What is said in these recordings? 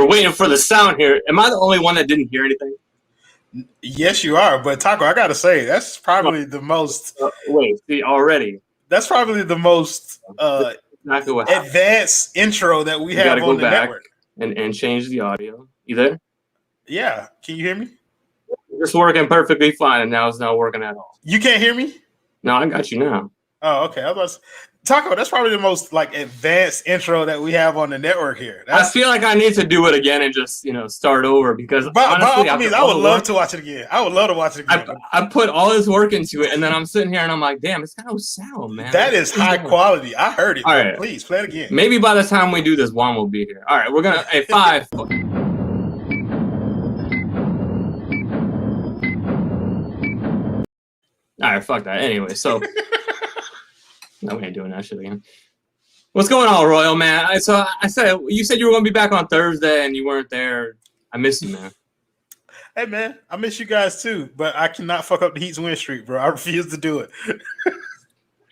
we're waiting for the sound here. Am I the only one that didn't hear anything? Yes, you are. But Taco, I gotta say, that's probably the most. Wait, see, already. That's probably the most Exactly advanced intro that we have on the network. And change the audio. You there? Yeah. Can you hear me? It's working perfectly fine, and now it's not working at all. You can't hear me? No, I got you now. Oh, okay. I was Taco, that's probably the most like advanced intro that we have on the network here. I feel like I need to do it again and just start over because honestly, I would love to watch it again. I would love to watch it again. I put all this work into it, and then I'm sitting here and I'm like, damn, it's got no sound, man. That is high quality. I heard it. All right. Please play it again. Maybe by the time we do this, Juan will be here. All right, we're gonna 5. All right, fuck that. Anyway, so no, we ain't doing that shit again. What's going on, Royal man? You said you were gonna be back on Thursday and you weren't there. I miss you, man. Hey man, I miss you guys too, but I cannot fuck up the Heat's win streak, bro. I refuse to do it.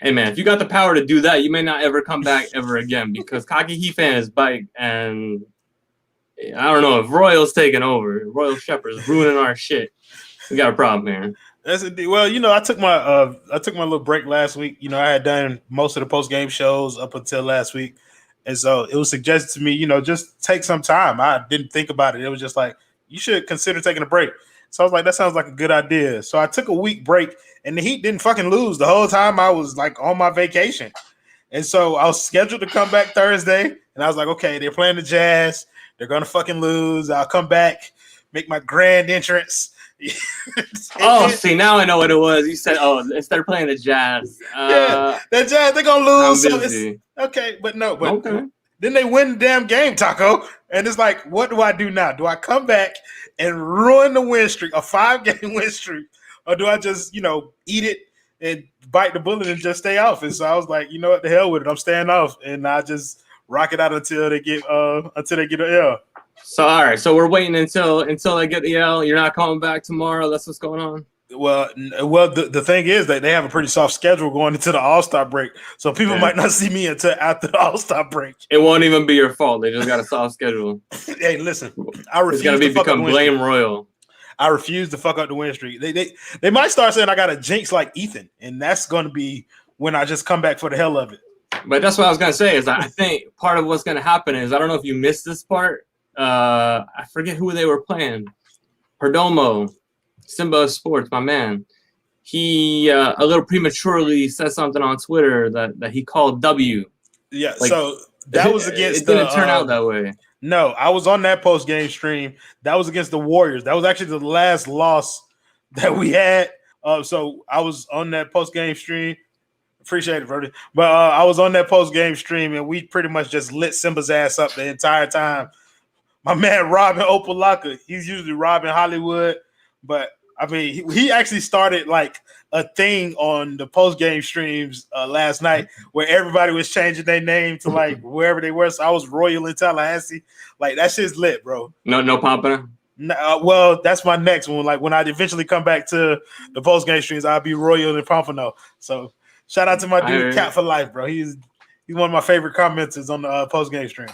Hey man, if you got the power to do that, you may not ever come back ever again because cocky Heat fans bite, and I don't know if Royal's taking over. Royal Shepherd's ruining our shit. We got a problem here. Well, I took my little break last week. I had done most of the post game shows up until last week, and so it was suggested to me, just take some time. I didn't think about it. It was just like you should consider taking a break. So I was like, that sounds like a good idea. So I took a week break, and the Heat didn't fucking lose the whole time I was like on my vacation, and so I was scheduled to come back Thursday, and I was like, okay, they're playing the Jazz. They're gonna fucking lose. I'll come back, make my grand entrance. See, now I know what it was. You said, instead of playing the Jazz. The Jazz, they're going to lose. So okay, but then they win the damn game, Taco. And it's like, what do I do now? Do I come back and ruin the win streak, a 5-game win streak? Or do I just, eat it and bite the bullet and just stay off? And so I was like, you know what, the hell with it. I'm staying off. And I just rock it out until they get an L. So all right, so we're waiting until they get the L. You're not coming back tomorrow. That's what's going on. Well, the thing is that they have a pretty soft schedule going into the All-Star break, so people might not see me until after the All-Star break. It won't even be your fault. They just got a soft schedule. Hey, listen, I refuse. It's gonna become blame Royal. I refuse to fuck up the win streak. They might start saying I got a jinx like Ethan, and that's going to be when I just come back for the hell of it. But that's what I was gonna say. Is I think part of what's gonna happen is I don't know if you missed this part. I forget who they were playing. Perdomo, Simba Sports, my man. He a little prematurely said something on Twitter that he called W. Yeah, so that was against. It didn't turn out that way. No, I was on that post game stream. That was against the Warriors. That was actually the last loss that we had. So I was on that post game stream. Appreciate it, Verdi. But I was on that post game stream, and we pretty much just lit Simba's ass up the entire time. My man Robin Opalaka, he's usually Robin Hollywood, but I mean, he actually started like a thing on the post game streams last night where everybody was changing their name to like wherever they were. So I was Royal in Tallahassee. Like that shit's lit, bro. No Pompano. Well, that's my next one. Like when I eventually come back to the post game streams, I'll be Royal in Pompano. So shout out to my dude Cat for Life, bro. He's one of my favorite commenters on the post game stream.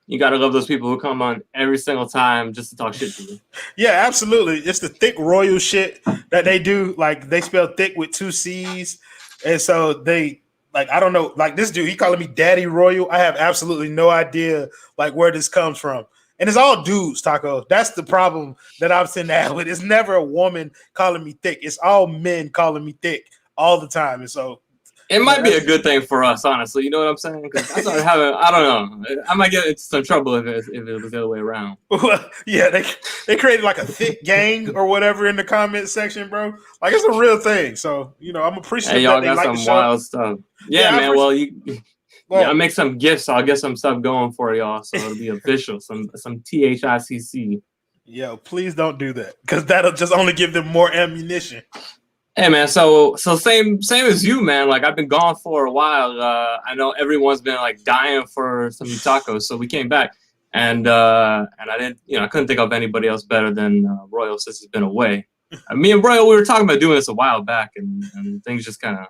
You gotta love those people who come on every single time just to talk shit to you. Yeah, absolutely. It's the thick Royal shit that they do. Like they spell thick with 2 C's, and so they like I don't know. Like this dude, he calling me Daddy Royal. I have absolutely no idea like where this comes from, and it's all dudes. Taco. That's the problem that I'm sitting there with. It's never a woman calling me thick. It's all men calling me thick all the time, and so. It might be a good thing for us, honestly. You know what I'm saying? Because I started having, I don't know. I might get into some trouble if it was the other way around. Well, yeah, they created like a thick gang or whatever in the comment section, bro. Like it's a real thing. So I'm appreciative. Hey, y'all that got like some the show. wild stuff. Yeah, man. Well, I'll make some gifts. I'll get some stuff going for y'all, so it'll be official. Some THICC. Yo, please don't do that because that'll just only give them more ammunition. Hey man, so same as you, man. Like I've been gone for a while. I know everyone's been like dying for some tacos, so we came back, and I didn't, I couldn't think of anybody else better than Royal since he's been away. Me and Royal, we were talking about doing this a while back, and things just kind of.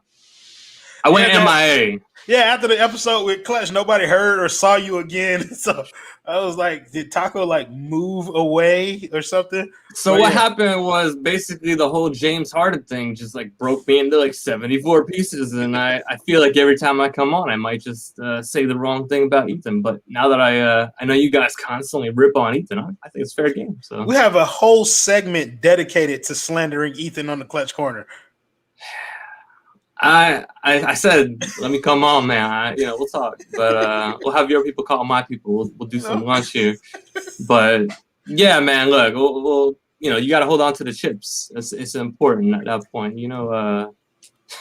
I went MIA. Yeah, after the episode with Clutch, nobody heard or saw you again. So I was like, did Taco like move away or something? So what happened was basically the whole James Harden thing just like broke me into like 74 pieces. And I feel like every time I come on, I might just say the wrong thing about Ethan. But now that I know you guys constantly rip on Ethan, I think it's fair game. So we have a whole segment dedicated to slandering Ethan on the Clutch Corner. I said, let me come on, man. We'll talk, but we'll have your people call my people. We'll do some lunch here. But yeah, man, look, we'll you got to hold on to the chips. It's important at that point.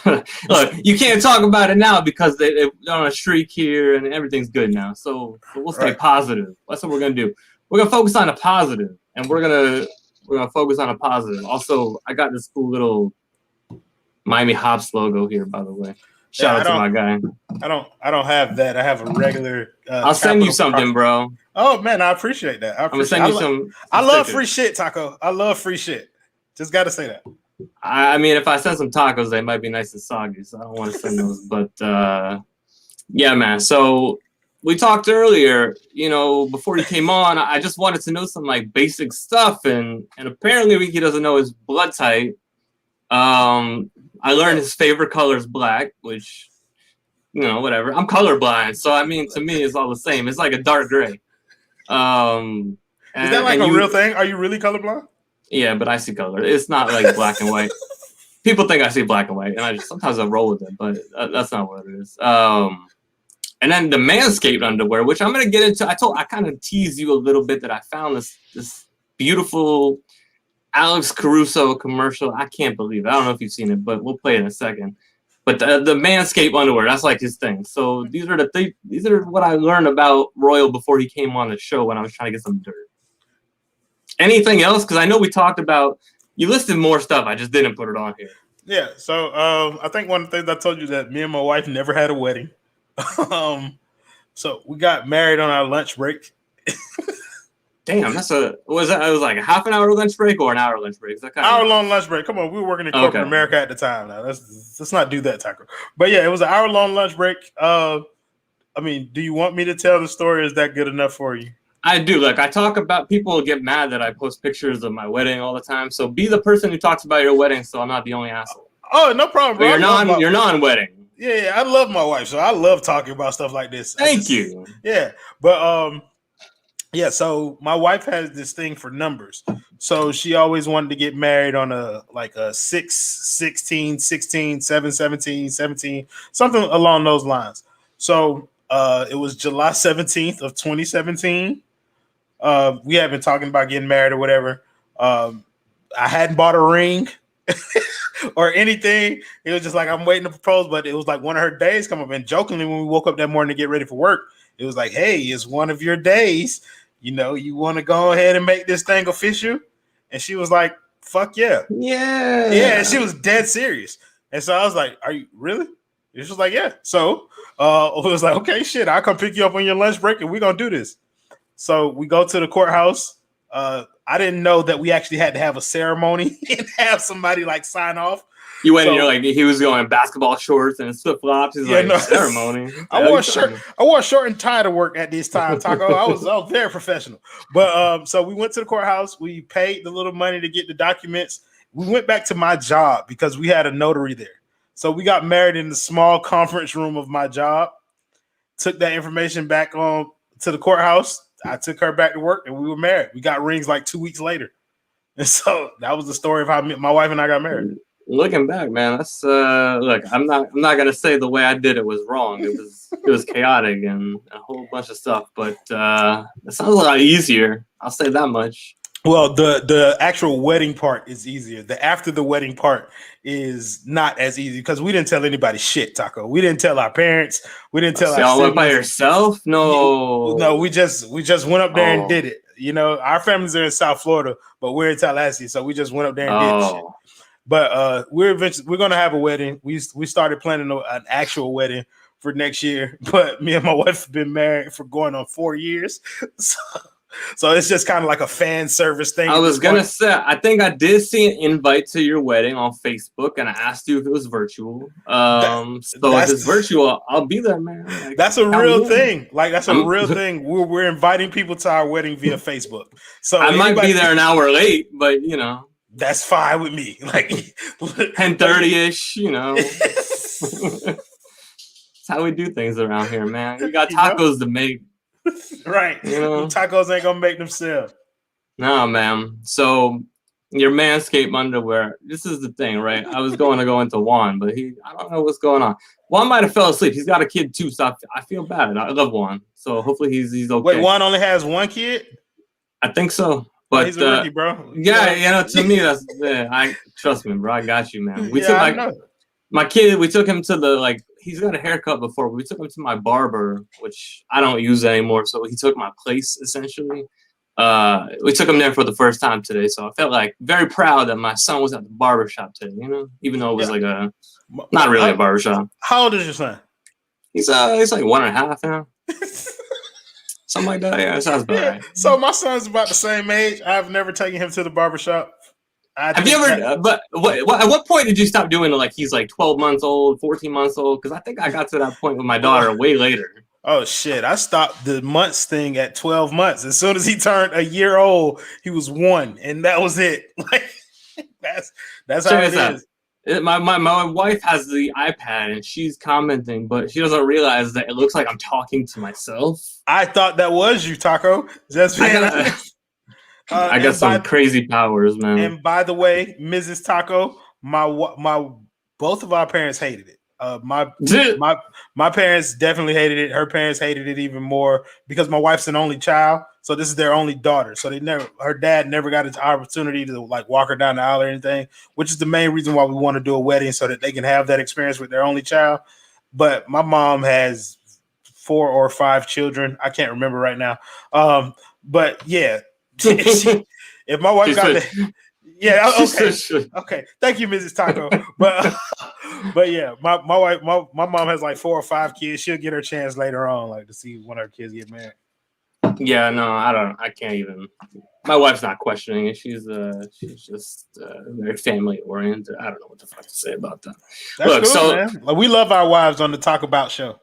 Look, you can't talk about it now because they're on a streak here and everything's good now. So we'll stay positive. That's what we're gonna do. We're gonna focus on a positive, and we're gonna focus on a positive. Also, I got this cool little Miami Hops logo here, by the way. Shout out to my guy. I don't have that. I have a regular. I'll send you something, bro. Oh man, I appreciate that. I'm gonna send you some. I love free shit, Taco. I love free shit. Just got to say that. I mean, if I send some tacos, they might be nice and soggy, so I don't want to send those. But yeah, man. So we talked earlier. Before he came on, I just wanted to know some like basic stuff, and apparently he doesn't know his blood type. I learned his favorite color is black, which, whatever. I'm colorblind, so I mean, to me, it's all the same. It's like a dark gray. Is that like a real thing? Are you really colorblind? Yeah, but I see color. It's not like black and white. People think I see black and white, and sometimes I roll with it, but that's not what it is. And then the Manscaped underwear, which I'm gonna get into. I kind of teased you a little bit that I found this beautiful Alex Caruso commercial. I can't believe it. I don't know if you've seen it, but we'll play it in a second. But the Manscaped underwear, that's like his thing. So these are what I learned about Royal before he came on the show when I was trying to get some dirt. Anything else? Because I know we talked about, you listed more stuff. I just didn't put it on here. Yeah. So I think one of the things I told you that me and my wife never had a wedding. So we got married on our lunch break. It Damn, was like a half an hour lunch break or an hour lunch break? Hour-long lunch break. Come on, we were working in corporate America at the time. Now let's not do that, Taco. But yeah, it was an hour-long lunch break. I mean, do you want me to tell the story? Is that good enough for you? I do. Look, I talk about, people get mad that I post pictures of my wedding all the time. So be the person who talks about your wedding, so I'm not the only asshole. Oh, no problem, bro. You're non-wedding. Yeah, I love my wife, so I love talking about stuff like this. Thank you. Yeah, but yeah, so my wife has this thing for numbers. So she always wanted to get married on a 6, 16, 16, 7, 17, 17, something along those lines. So it was July 17th of 2017. We had been talking about getting married or whatever. I hadn't bought a ring or anything. It was just like, I'm waiting to propose, but it was like one of her days come up. And jokingly, when we woke up that morning to get ready for work, it was like, hey, it's one of your days. You want to go ahead and make this thing official? And she was like, fuck yeah. Yeah. Yeah, and she was dead serious. And so I was like, are you really? And she was like, yeah. So it was like, okay, shit, I'll come pick you up on your lunch break and we're going to do this. So we go to the courthouse. I didn't know that we actually had to have a ceremony and have somebody like sign off. You went and you're like, he was going in basketball shorts and flip flops. He's ceremony. I wore a shirt and tie to work at this time, Taco. I was very professional. But so we went to the courthouse. We paid the little money to get the documents. We went back to my job because we had a notary there. So we got married in the small conference room of my job. Took that information back on to the courthouse. I took her back to work and we were married. We got rings like 2 weeks later. And so that was the story of how my wife and I got married. Looking back, man, that's look, I'm not gonna say the way I did it was wrong. It was chaotic and a whole bunch of stuff, but it sounds a lot easier. I'll say that much. Well, the actual wedding part is easier. The after the wedding part is not as easy because we didn't tell anybody shit, Taco. We didn't tell our parents. We didn't tell our y'all went by yourself? No, we just went up there and did it. Our families are in South Florida, but we're in Tallahassee, so we just went up there and did shit. But we're gonna have a wedding. We started planning an actual wedding for next year. But me and my wife have been married for going on 4 years. So it's just kind of like a fan service thing. I was gonna say, I think I did see an invite to your wedding on Facebook, and I asked you if it was virtual. So if it's virtual, I'll be there, man. Like, that's a real thing. Like that's a real thing. We're inviting people to our wedding via Facebook. So I might be there an hour late, but you know, that's fine with me. Like 10:30ish, you know. That's how we do things around here, man. You got tacos to make. Right. You know? Tacos ain't gonna make themselves. No, man. So your Manscaped underwear. This is the thing, right? I was going to go into Juan, but I don't know what's going on. Juan might have fell asleep. He's got a kid too, so I feel bad. I love Juan. So hopefully he's okay. Wait, Juan only has one kid? I think so. But he's a rookie, bro. Yeah, you know, to me that's I trust me, bro. I got you, man. My kid, we took him to he's got a haircut before. We took him to my barber, which I don't use anymore. So he took my place, essentially. We took him there for the first time today. So I felt like very proud that my son was at the barber shop today, you know, even though it was not really a barber shop. How old is your son? He's like 1.5 now. Something like that. Yeah, that sounds about right. So my son's about the same age. I've never taken him to the barber shop. Have you ever? But at what point did you stop doing it? Like he's like 12 months old, 14 months old? Because I think I got to that point with my daughter way later. Oh shit! I stopped the months thing at 12 months. As soon as he turned a year old, he was 1, and that was it. Like that's how it is. My wife has the iPad and she's commenting, but she doesn't realize that it looks like I'm talking to myself. I thought that was you, Taco. Just I got some crazy powers, man. And by the way, Mrs. Taco, both of our parents hated it. My parents definitely hated it. Her parents hated it even more because my wife's an only child, so this is their only daughter. So her dad never got an opportunity to like walk her down the aisle or anything, which is the main reason why we want to do a wedding so that they can have that experience with their only child. But my mom has 4 or 5 children. I can't remember right now. But yeah. If my wife got that, yeah, okay. Thank you, Mrs. Taco. But yeah, my wife, my mom has like 4 or 5 kids. She'll get her chance later on, like to see when her kids get married. Yeah, no, I can't even. My wife's not questioning it. She's just very family oriented. I don't know what the fuck to say about that. That's cool, man. Like, we love our wives on the Talk About show.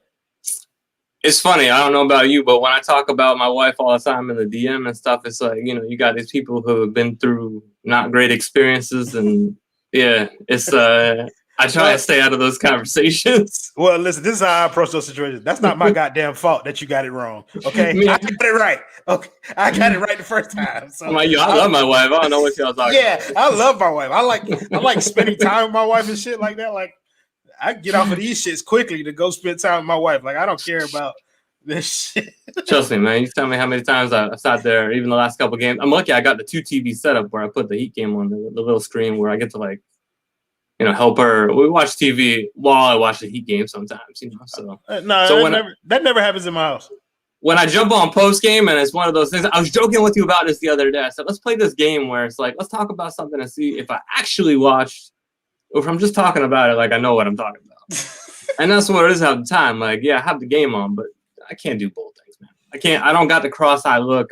It's funny. I don't know about you, but when I talk about my wife all the time in the DM and stuff, it's like, you know, you got these people who have been through not great experiences, and yeah, it's I try to stay out of those conversations. Well, listen, this is how I approach those situations. That's not my goddamn fault that you got it wrong. Okay, I got it right. Okay, I got it right the first time. So I love my wife. I don't know what y'all talking about. Yeah, I love my wife. I like spending time with my wife and shit like that. Like, I get off of these shits quickly to go spend time with my wife. Like, I don't care about this shit. Trust me, man. You tell me how many times I sat there, even the last couple games. I'm lucky I got the 2 TV setup where I put the Heat game on the little screen where I get to, like, you know, help her. We watch TV while I watch the Heat game sometimes, you know. So that never happens in my house. When I jump on post game, and it's one of those things. I was joking with you about this the other day. I said, let's play this game where it's like, let's talk about something and see if I actually watched. Or if I'm just talking about it, like I know what I'm talking about. And that's what it is at the time. Like, yeah, I have the game on, but I can't do both things, man. I don't got the cross-eye look.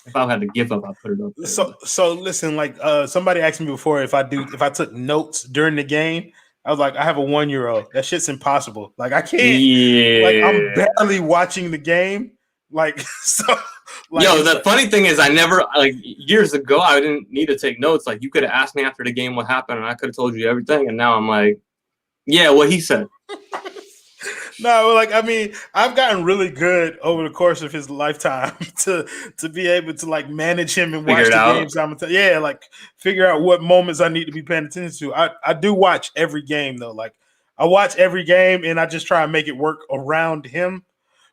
If I had the GIF up, I put it up there. So listen, like somebody asked me before if I took notes during the game. I was like, I have a 1-year-old. That shit's impossible. Like, I can't. Yeah. Like, I'm barely watching the game. Like, so. Like, yo, the funny thing is, I never, like, years ago, I didn't need to take notes. Like, you could have asked me after the game what happened, and I could have told you everything. And now I'm like, yeah, what he said. No, like, I mean, I've gotten really good over the course of his lifetime to be able to, like, manage him and watch the games. Yeah, like, figure out what moments I need to be paying attention to. I do watch every game, though. Like, I watch every game, and I just try and make it work around him.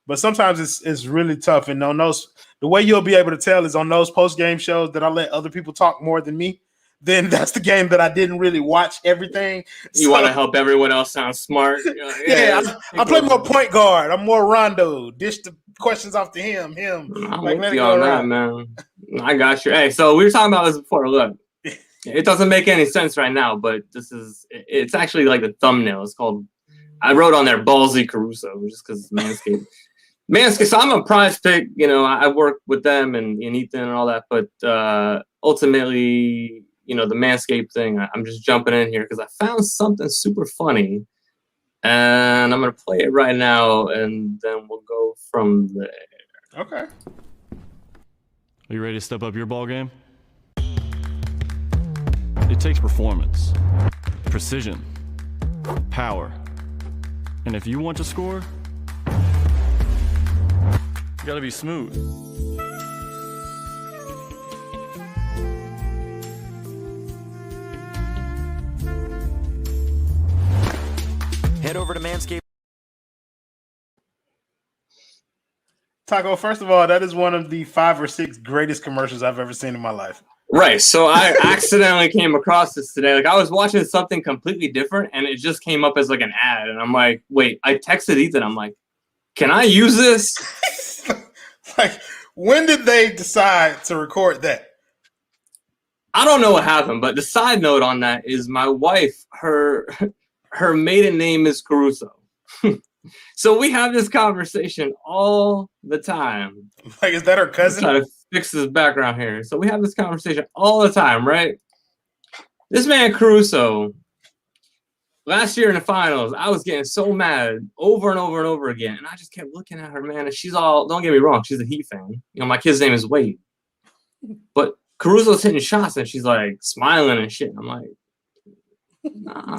But sometimes it's really tough. And on those, the way you'll be able to tell is on those post-game shows that I let other people talk more than me. Then that's the game that I didn't really watch everything. You want to help everyone else sound smart. Yeah, I play more point guard. I'm more Rondo. Dish the questions off to him. I'm like, let it go around, man. I got you. Hey, so we were talking about this before. Look, it doesn't make any sense right now, but it's actually like the thumbnail. It's called, I wrote on there, Ballsy Caruso, just because it's Manscaped. Manscaped. So I'm a Prize Pick. You know, I work with them and Ethan and all that. But ultimately, you know, the Manscaped thing, I'm just jumping in here because I found something super funny. And I'm going to play it right now, and then we'll go from there. Okay. Are you ready to step up your ball game? It takes performance, precision, power. And if you want to score, you gotta be smooth. Head over to Manscaped. Taco, first of all, that is one of the 5 or 6 greatest commercials I've ever seen in my life. Right. So I accidentally came across this today. Like I was watching something completely different and it just came up as like an ad. And I'm like, wait, I texted Ethan. I'm like, can I use this? Like, when did they decide to record that? I don't know what happened, but the side note on that is my wife, her maiden name is Caruso. So we have this conversation all the time. Like, is that her cousin? I'm trying to fix this background here. So we have this conversation all the time, right? This man Caruso, last year in the finals, I was getting so mad over and over and over again. And I just kept looking at her, man. And she's all, don't get me wrong, she's a Heat fan. You know, my kid's name is Wade. But Caruso's hitting shots and she's like smiling and shit. I'm like, nah.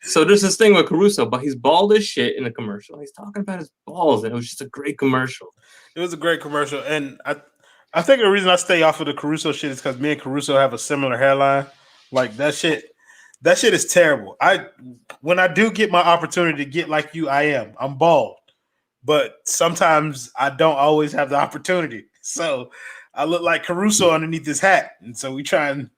So there's this thing with Caruso, but he's bald as shit in the commercial. He's talking about his balls, and it was just a great commercial. It was a great commercial, and I think the reason I stay off of the Caruso shit is because me and Caruso have a similar hairline. Like that shit is terrible. When I do get my opportunity to get like you, I'm bald, but sometimes I don't always have the opportunity. So I look like Caruso underneath this hat, and so we try and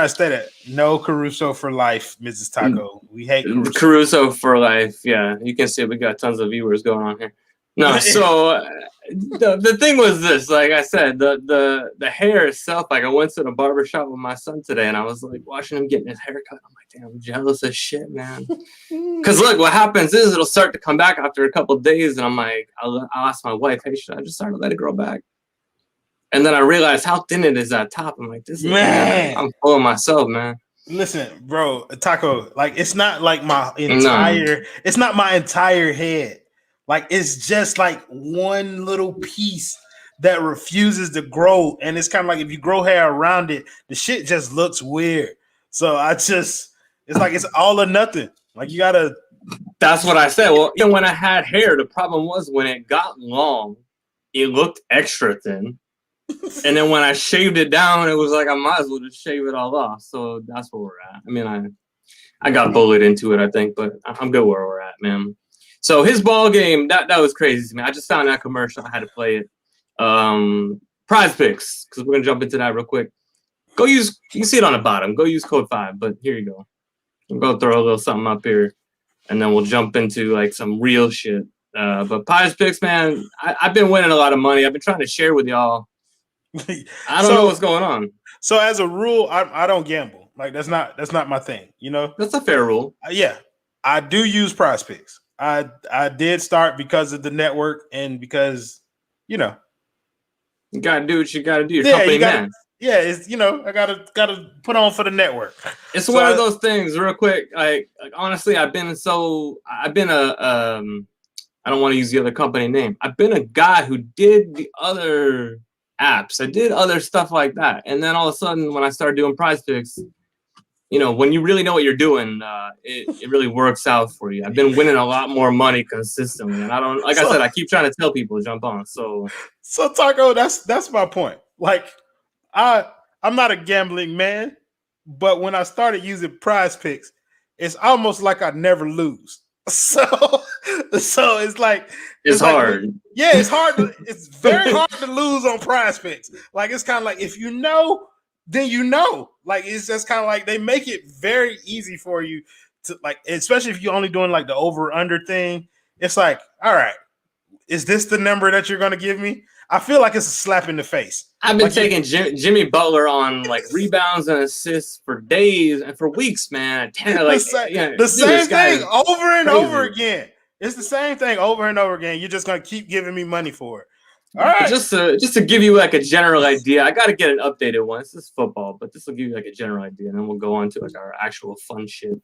stay that. No Caruso for life, Mrs. Taco. We hate Caruso for life. Yeah, you can see we got tons of viewers going on here. No, so the thing was this. Like I said, the hair itself. Like I went to the barbershop with my son today, and I was like watching him getting his hair cut. I'm like, damn, I'm jealous as shit, man. Because look, what happens is it'll start to come back after a couple of days, and I'm like, I'll ask my wife, hey, should I just start to let it grow back? And then I realized how thin it is at top. I'm like, this is man. I'm fooling myself, man. Listen, bro, Taco, like it's not like it's not my entire head. Like it's just like one little piece that refuses to grow. And it's kind of like if you grow hair around it, the shit just looks weird. So it's like it's all or nothing. Like you gotta. That's what I said. Well, even when I had hair, the problem was when it got long, it looked extra thin. And then when I shaved it down, it was like I might as well just shave it all off. So that's where we're at. I mean, I got bullied into it, I think, but I'm good where we're at, man. So his ball game, that was crazy to me. I just found that commercial. I had to play it. Prize Picks, because we're gonna jump into that real quick. You can see it on the bottom. Go use code 5, but here you go. I'm gonna throw a little something up here, and then we'll jump into like some real shit. But Prize Picks, man, I've been winning a lot of money. I've been trying to share with y'all. I don't know what's going on. So as a rule, I don't gamble. Like that's not my thing. You know, that's a fair rule. Yeah, I do use Prize Picks. I did start because of the network and because you gotta do what you gotta do. Your company man. Yeah, it's I gotta put on for the network. It's one of those things. Real quick, like honestly, I've been I don't want to use the other company name. I've been a guy who did the other apps. I did other stuff like that. And then all of a sudden, when I started doing Prize Picks, when you really know what you're doing, it really works out for you. I've been winning a lot more money consistently. And I said, I keep trying to tell people to jump on. So Taco, that's my point. Like, I'm not a gambling man, but when I started using Prize Picks, it's almost like I never lose. So it's like it's hard. It's hard. It's very hard to lose on Prize Picks. Like it's kind of like if you know, then you know. Like it's just kind of like they make it very easy for you to like, especially if you're only doing like the over under thing. It's like, all right, is this the number that you're gonna give me? I feel like it's a slap in the face. I've been taking Jimmy Butler on like rebounds and assists for days and for weeks, man. The same thing over and over again. It's the same thing over and over again. You're just gonna keep giving me money for it. All right. Just to give you like a general idea, I got to get an updated one. This is football, but this will give you like a general idea, and then we'll go on to like our actual fun shit.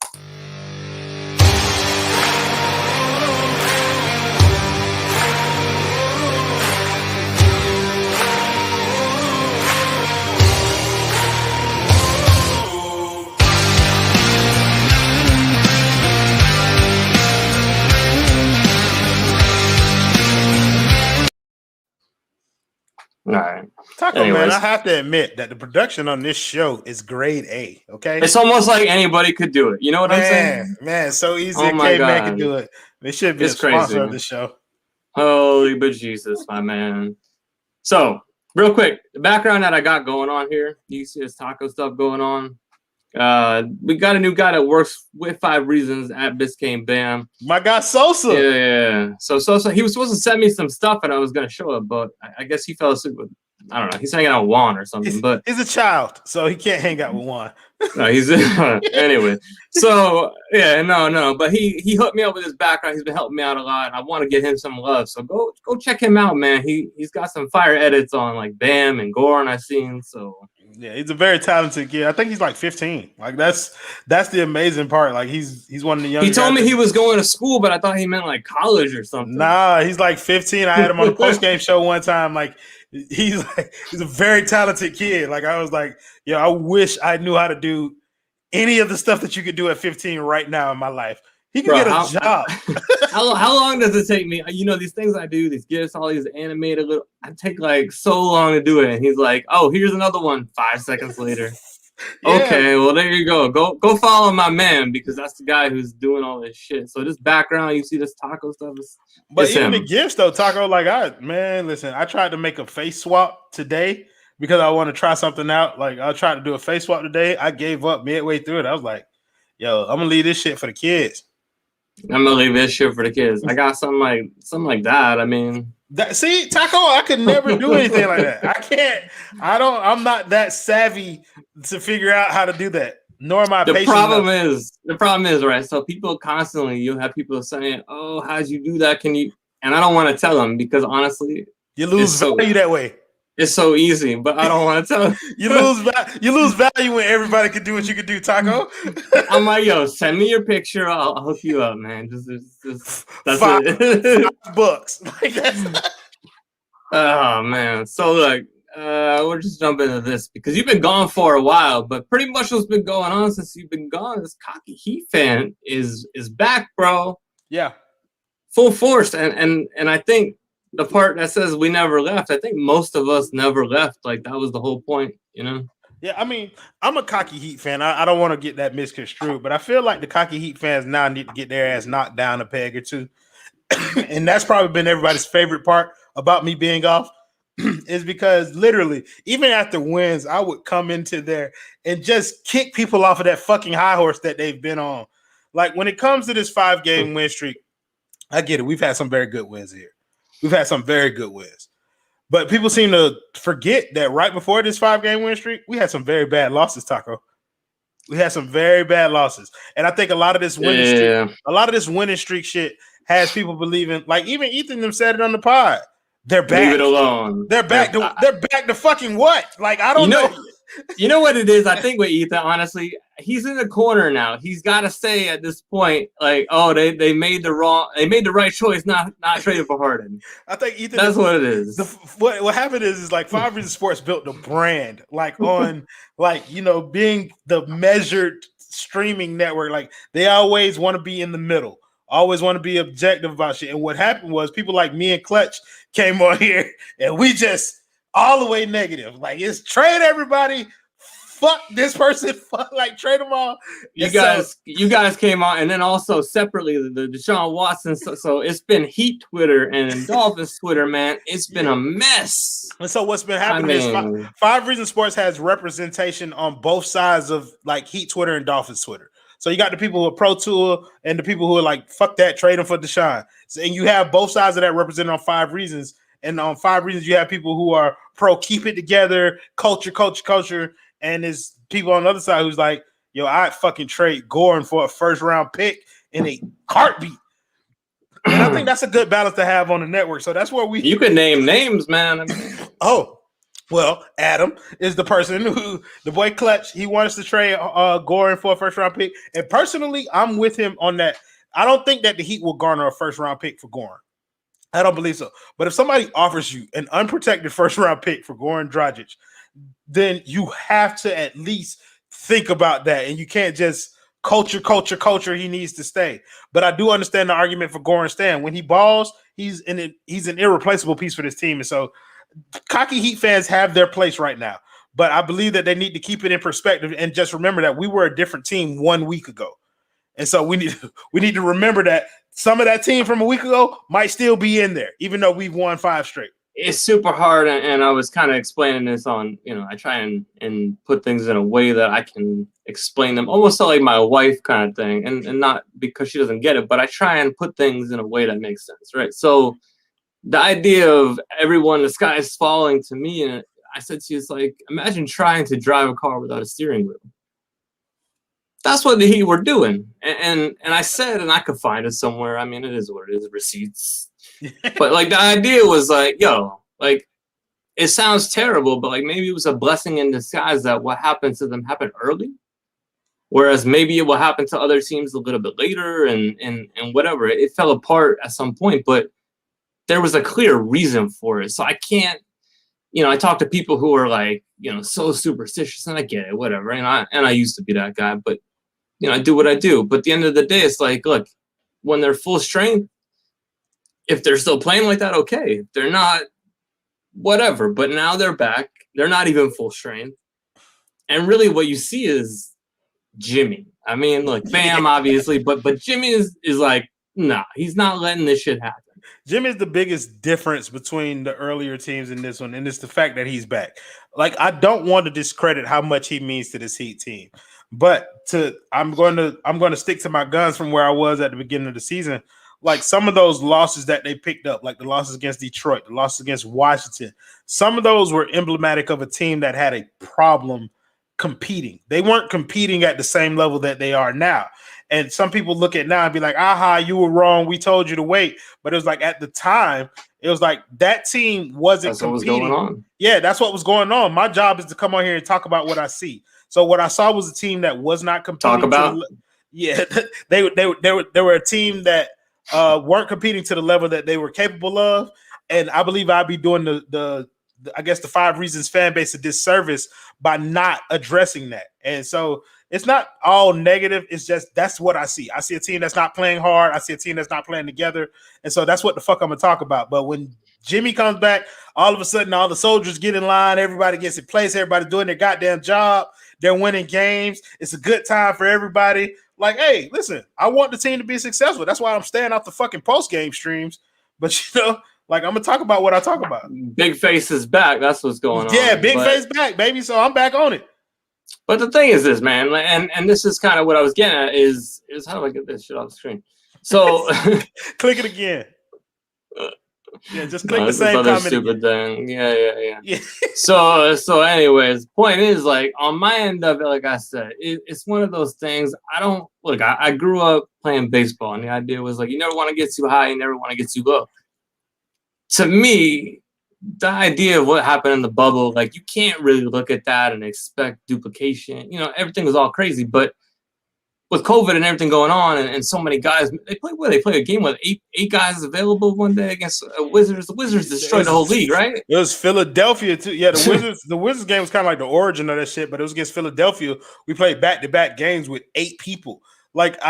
All right. Taco Anyways. Man, I have to admit that the production on this show is grade A. Okay, It's almost like anybody could do it. You know what I'm saying? Man, so easy. Oh my K-Man God. can do it. They should be It's a sponsor crazy. of the show. Holy bejesus, my man. So, real quick, the background that I got going on here, you see this taco stuff going on. We got a new guy that works with 5 Reasons at Biscayne Bam. My guy Sosa. Yeah. So he was supposed to send me some stuff and I was gonna show it, but I guess he fell asleep with, I don't know, he's hanging out with Juan or something. But He's a child, so he can't hang out with Juan. no, he's anyway. So yeah, no. But he hooked me up with his background. He's been helping me out a lot. And I want to get him some love. So go check him out, man. He's got some fire edits on like Bam and Gorn I've seen. So Yeah, he's a very talented kid. I think he's like 15. Like that's the amazing part. Like he's one of the young. he told me he was going to school, but I thought he meant like college or something. Nah, he's like 15. I had him on a post game show one time. Like he's a very talented kid. Like I was like, yo, I wish I knew how to do any of the stuff that you could do at 15 right now in my life. He can get a job. How long does it take me? You know, these things I do, these gifts, all these animated little, I take like so long to do it. And he's like, oh, here's another one 5 seconds later. Yeah. Okay, well, there you go. Go follow my man because that's the guy who's doing all this shit. So this background, you see this taco stuff. But even the gifts though, Taco, like listen, I tried to make a face swap today because I want to try something out. Like I tried to do a face swap today. I gave up midway through it. I was like, yo, I'm gonna leave this shit for the kids. I'm gonna leave this shit for the kids. I got something like that. I mean, see, Taco, I could never do anything like that. I can't. I'm not that savvy to figure out how to do that. Nor am I patient enough. The problem is, right? So people constantly, you have people saying, "Oh, how'd you do that? Can you?" And I don't want to tell them because honestly, you lose value that way. It's so easy, but I don't want to tell them. You lose value when everybody could do what you could do, Taco. I'm like, yo, send me your picture. I'll hook you up, man. Just that's $5. Like that's. Oh man. So look, we'll just jump into this because you've been gone for a while, but pretty much what's been going on since you've been gone, this cocky Heat fan is back, bro. Yeah. Full force. And I think the part that says we never left, I think most of us never left. Like that was the whole point, you know? Yeah, I mean, I'm a cocky Heat fan. I don't want to get that misconstrued, but I feel like the cocky Heat fans now need to get their ass knocked down a peg or two. And that's probably been everybody's favorite part about me being off is because literally, even after wins, I would come into there and just kick people off of that fucking high horse that they've been on. Like when it comes to this 5-game win streak, I get it. We've had some very good wins here. We've had some very good wins. But people seem to forget that right before this 5-game win streak, we had some very bad losses, Taco. We had some very bad losses. And I think a lot of this winning streak shit has people believing, like even Ethan them said it on the pod. They're back. Leave it alone. They're back to fucking what? Like I don't know. You know what it is? I think with Ethan, honestly, he's in the corner now. He's got to say at this point, like, oh, they made the right choice, not trading for Harden. I think Ethan. That's what it is. What happened is like 5 Reasons Sports built the brand, like on like being the measured streaming network. Like they always want to be in the middle, always want to be objective about shit. And what happened was people like me and Clutch came on here and we just. All the way negative. Like, it's trade everybody. Fuck this person. Fuck, like, trade them all. You guys came on, and then also separately, the Deshaun Watson. So it's been Heat Twitter and Dolphins Twitter, man. It's been a mess. And so what's been happening is 5 Reasons Sports has representation on both sides of, like, Heat Twitter and Dolphins Twitter. So you got the people who are pro Tua and the people who are like, fuck that, trade them for Deshaun. And you have both sides of that represented on 5 Reasons. And on 5 Reasons, you have people who are pro keep it together, culture, and there's people on the other side who's like, yo, I'd fucking trade Goran for a first-round pick in a heartbeat. And I think that's a good balance to have on the network. So that's where you can name names, man. I mean, well, Adam is the person who the boy Clutch. He wants to trade Goran for a first round pick, and personally, I'm with him on that. I don't think that the Heat will garner a first round pick for Goran. I don't believe so. But if somebody offers you an unprotected first round pick for Goran Dragic, then you have to at least think about that, and you can't just culture. He needs to stay. But I do understand the argument for Goran staying. When he balls, he's an irreplaceable piece for this team, and so cocky Heat fans have their place right now. But I believe that they need to keep it in perspective and just remember that we were a different team 1 week ago. And so we need to remember that some of that team from a week ago might still be in there, even though we've won 5 straight. It's super hard, and I was kind of explaining this on, I try and put things in a way that I can explain them, almost like my wife kind of thing, and not because she doesn't get it, but I try and put things in a way that makes sense, right? So the idea of everyone, the sky is falling to me, and I said to you, it's like, imagine trying to drive a car without a steering wheel. That's what the Heat were doing. And I said, and I could find it somewhere. I mean, it is what it is, receipts. But like the idea was like, like it sounds terrible, but like maybe it was a blessing in disguise that what happened to them happened early. Whereas maybe it will happen to other teams a little bit later and whatever. It fell apart at some point, but there was a clear reason for it. So I can't, I talk to people who are like, so superstitious, and I get it, whatever. And I used to be that guy, but I do what I do. But at the end of the day, it's like, look, when they're full strength, if they're still playing like that, okay. If they're not, whatever. But now they're back. They're not even full strength. And really what you see is Jimmy. I mean, look, Bam, obviously, but Jimmy is like, nah, he's not letting this shit happen. Jimmy is the biggest difference between the earlier teams and this one, and it's the fact that he's back. Like, I don't want to discredit how much he means to this Heat team, but I'm going to stick to my guns from where I was at the beginning of the season. Like some of those losses that they picked up, like the losses against Detroit, the losses against Washington, some of those were emblematic of a team that had a problem competing. They weren't competing at the same level that they are now. And some people look at now and be like, aha, you were wrong. We told you to wait. But it was like at the time, it was like that team wasn't competing. What was going on. Yeah, that's what was going on. My job is to come on here and talk about what I see. So what I saw was a team that was not competing. Talk about. They were a team that weren't competing to the level that they were capable of. And I believe I'd be doing the 5 Reasons fan base a disservice by not addressing that. And so it's not all negative. It's just that's what I see. I see a team that's not playing hard. I see a team that's not playing together. And so that's what the fuck I'm going to talk about. But when Jimmy comes back, all of a sudden all the soldiers get in line. Everybody gets in place. Everybody's doing their goddamn job. They're winning games. It's a good time for everybody. Like, hey, listen, I want the team to be successful. That's why I'm staying off the fucking post-game streams. But, like, I'm going to talk about what I talk about. Big Face is back. That's what's going on. Yeah, Big Face back, baby. So I'm back on it. But the thing is this, man, and this is kind of what I was getting at is how do I get this shit off the screen? So click it again. Yeah, just click the same comment. Stupid thing. Yeah. So anyways, point is, like, on my end of it, like I said, it's one of those things. I grew up playing baseball, and the idea was like, you never want to get too high, you never want to get too low. To me, the idea of what happened in the bubble, like, you can't really look at that and expect duplication. Everything was all crazy, but with COVID and everything going on, and so many guys, they play a game with eight guys available one day against Wizards. The Wizards destroyed the whole league, right? It was Philadelphia too. Yeah, the Wizards game was kind of like the origin of that shit, but it was against Philadelphia. We played back-to-back games with 8 people. Those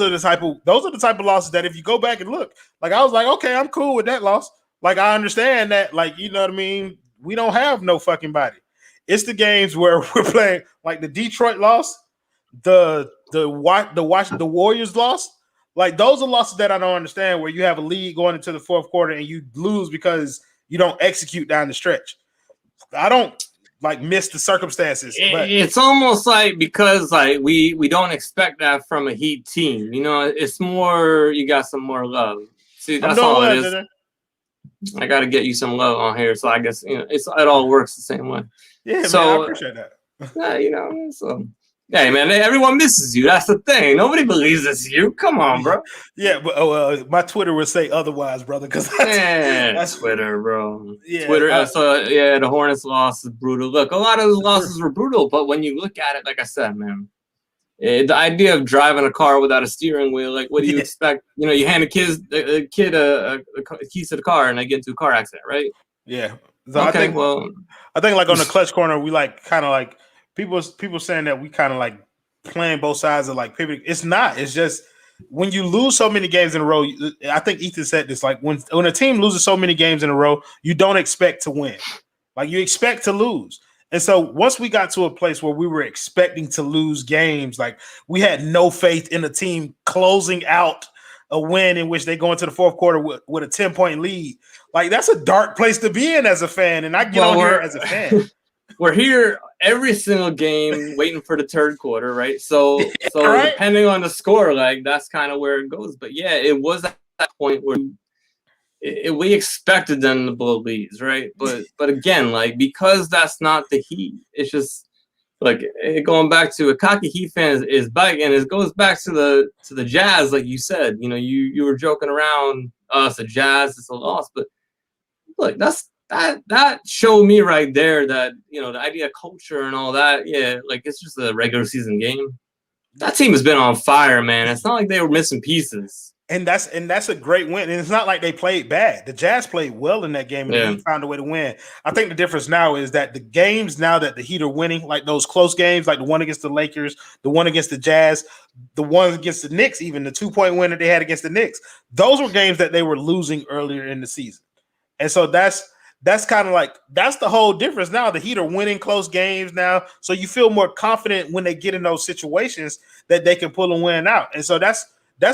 are the type of losses that if you go back and look, like, I was like, okay, I'm cool with that loss. Like, I understand that, like, you know what I mean? We don't have no fucking body. It's the games where we're playing, like the Detroit loss, the Warriors loss. Like, those are losses that I don't understand, where you have a lead going into the fourth quarter and you lose because you don't execute down the stretch. I don't miss the circumstances. It's almost like because we don't expect that from a Heat team. It's more you got some more love. See, that's all it is. I got to get you some love on here, so I guess it all works the same way. Yeah, so, man, I appreciate that. So Hey, man, everyone misses you. That's the thing. Nobody believes it's you. Come on, bro. Yeah, but my Twitter would say otherwise, brother. Because that's Twitter, bro. Yeah, Twitter. The Hornets loss is brutal. Look, a lot of those losses were brutal, but when you look at it, like I said, man, the idea of driving a car without a steering wheel, like, what do you expect? You know, you hand a kid a keys to the car, and they get into a car accident, right? Yeah. So Okay. I think like on the clutch corner, we like kind of like people saying that we kind of like playing both sides of like pivot. It's not. It's just when you lose so many games in a row. I think Ethan said this. Like when a team loses so many games in a row, you don't expect to win. Like you expect to lose. And so once we got to a place where we were expecting to lose games, like we had no faith in the team closing out a win in which they go into the fourth quarter with a 10-point lead. Like that's a dark place to be in as a fan. And I get on here as a fan. We're here every single game waiting for the third quarter, right? So right? Depending on the score, like that's kind of where it goes. But yeah, it was at that point where we expected them to blow leads, right? But again, like because that's not the Heat, it's just like going back to a cocky Heat fan is back, and it goes back to the Jazz, like you said. You know, you were joking around, it's a Jazz, it's a loss, but look, that showed me right there that, you know, the idea of culture and all that, yeah, like it's just a regular season game. That team has been on fire, man. It's not like they were missing pieces. And that's a great win. And it's not like they played bad. The Jazz played well in that game, and they found a way to win. I think the difference now is that the games now that the Heat are winning, like those close games, like the one against the Lakers, the one against the Jazz, the one against the Knicks, even the 2-point win that they had against the Knicks, those were games that they were losing earlier in the season. And so that's kind of like that's the whole difference now. The Heat are winning close games now, so you feel more confident when they get in those situations that they can pull a win out. And so that's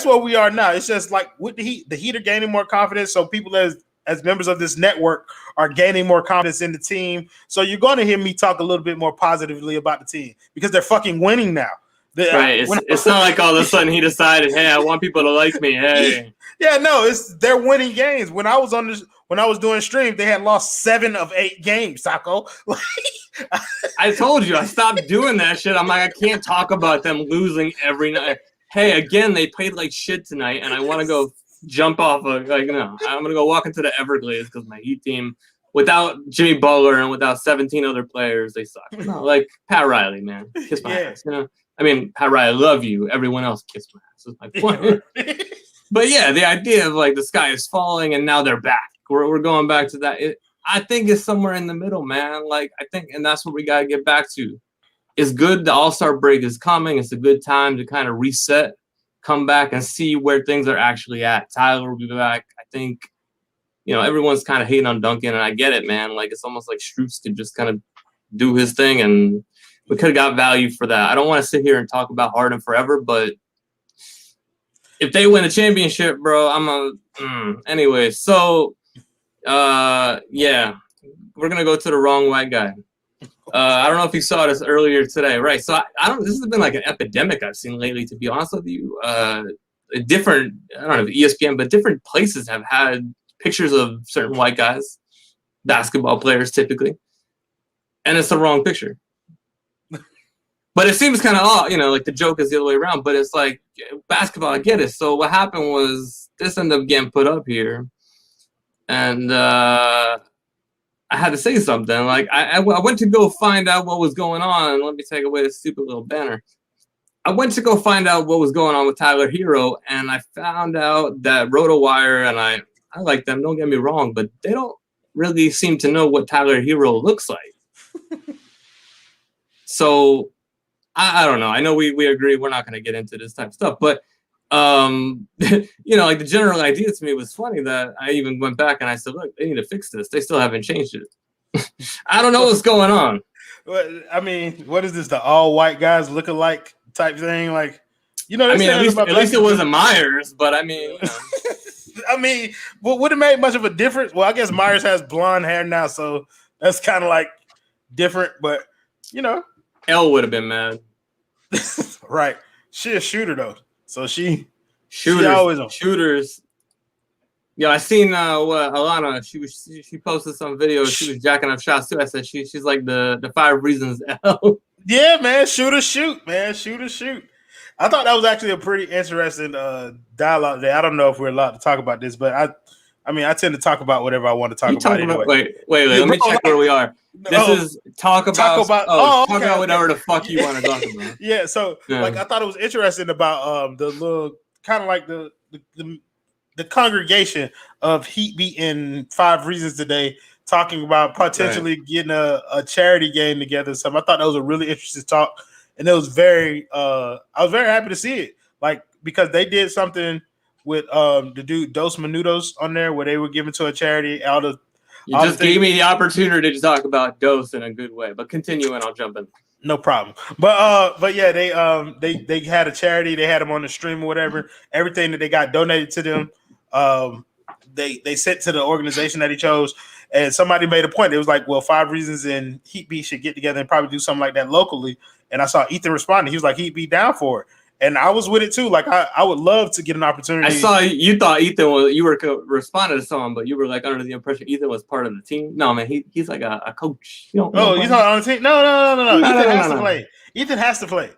where we are now. It's just like with the Heat are gaining more confidence. So people as members of this network are gaining more confidence in the team. So you're going to hear me talk a little bit more positively about the team because they're fucking winning now. Right. It's not like all of a sudden he decided, hey, I want people to like me. Hey. Yeah, no, they're winning games. When I was doing stream, they had lost 7 of 8 games, Taco. I told you I stopped doing that shit. I'm like, I can't talk about them losing every night. Hey, again, they played like shit tonight, and I want to go jump off no, I'm gonna go walk into the Everglades because my Heat team, without Jimmy Butler and without 17 other players, they suck. No, like Pat Riley, man, kiss my ass. You know, I mean, Pat Riley, love you. Everyone else, kiss my ass. Is my point. But yeah, the idea of like the sky is falling and now they're back. We're going back to that. I think it's somewhere in the middle, man. Like I think, and that's what we gotta get back to. It's good. The All-Star break is coming. It's a good time to kind of reset, come back, and see where things are actually at. Tyler will be back. I think, you know, everyone's kind of hating on Duncan, and I get it, man. Like, it's almost like Strus could just kind of do his thing, and we could have got value for that. I don't want to sit here and talk about Harden forever, but if they win a championship, bro, anyway, so, yeah, we're going to go to the wrong white guy. I don't know if you saw this earlier today, right? So this has been like an epidemic I've seen lately, to be honest with you. Different, I don't know, ESPN, but different places have had pictures of certain white guys, basketball players typically, and it's the wrong picture. But it seems kind of odd, you know, like the joke is the other way around, but it's like basketball, I get it. So what happened was this ended up getting put up here, and I had to say something. Like I went to go find out what was going on. Let me take away this stupid little banner. I went to go find out what was going on with Tyler Hero, and I found out that RotoWire, and I like them, don't get me wrong, but they don't really seem to know what Tyler Hero looks like. So I don't know. I know we agree we're not going to get into this type of stuff, but you know, like the general idea to me was funny that I even went back and I said, look, they need to fix this. They still haven't changed it. I don't know what's going on. Well, I mean, what is this? The all white guys look alike type thing? Like, you know, I mean, at least it wasn't Myers, but I mean, you know. I mean, would it make much of a difference? Well, I guess Myers has blonde hair now, so that's kind of like different, but you know, Elle would have been mad. Right. She's a shooter though. So shooters. Yeah, I seen Alana. She posted some videos. She was jacking up shots too. I said she's like the 5 reasons L. Yeah, man. Shoot or shoot, man. Shoot or shoot. I thought that was actually a pretty interesting dialogue there. I don't know if we're allowed to talk about this, but I mean, I tend to talk about whatever I want to talk about anyway. Wait. Yeah, Let me bro, check where we are. This is talk about whatever the fuck you want to talk about. Yeah, so like I thought it was interesting about the little kind of like the congregation of Heat beating 5 Reasons today, talking about potentially getting a charity game together. So I thought that was a really interesting talk, and it was very I was very happy to see it, like because they did something with the dude Dos Minutos on there where they were giving to a charity out of. You just gave me the opportunity to talk about Dos in a good way, but continue and I'll jump in. No problem. But yeah, they had a charity. They had them on the stream or whatever. Everything that they got donated to them, they sent to the organization that he chose. And somebody made a point. It was like, well, 5 Reasons and Heat Beat should get together and probably do something like that locally. And I saw Ethan responding. He was like, Heat Beat down for it. And I was with it too. Like I would love to get an opportunity. I saw you thought Ethan was you were responding to someone, but you were like under the impression Ethan was part of the team. No, man, he's like a coach. You talking on the team? No. Ethan has to play. Ethan has to play.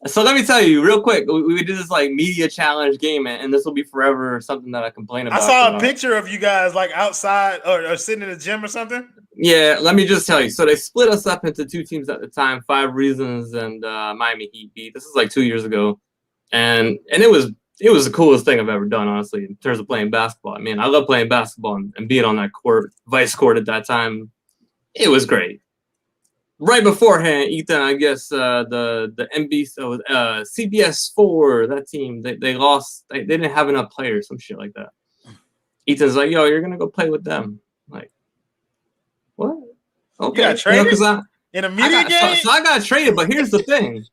So let me tell you real quick. We did this like media challenge game, and this will be forever something that I complain about. I saw a picture of you guys like outside or sitting in the gym or something. Yeah, let me just tell you. So they split us up into 2 teams at the time, 5 Reasons and Miami Heat beat. This is like 2 years ago, and it was the coolest thing I've ever done, honestly, in terms of playing basketball. I mean, I love playing basketball and being on that court, vice court at that time. It was great. Right beforehand, Ethan, I guess the NBC, so CBS 4, that team, they lost. They didn't have enough players, some shit like that. Ethan's like, yo, you're gonna go play with them. Like, what? Okay, you got traded in a media game. So I got traded, but here's the thing: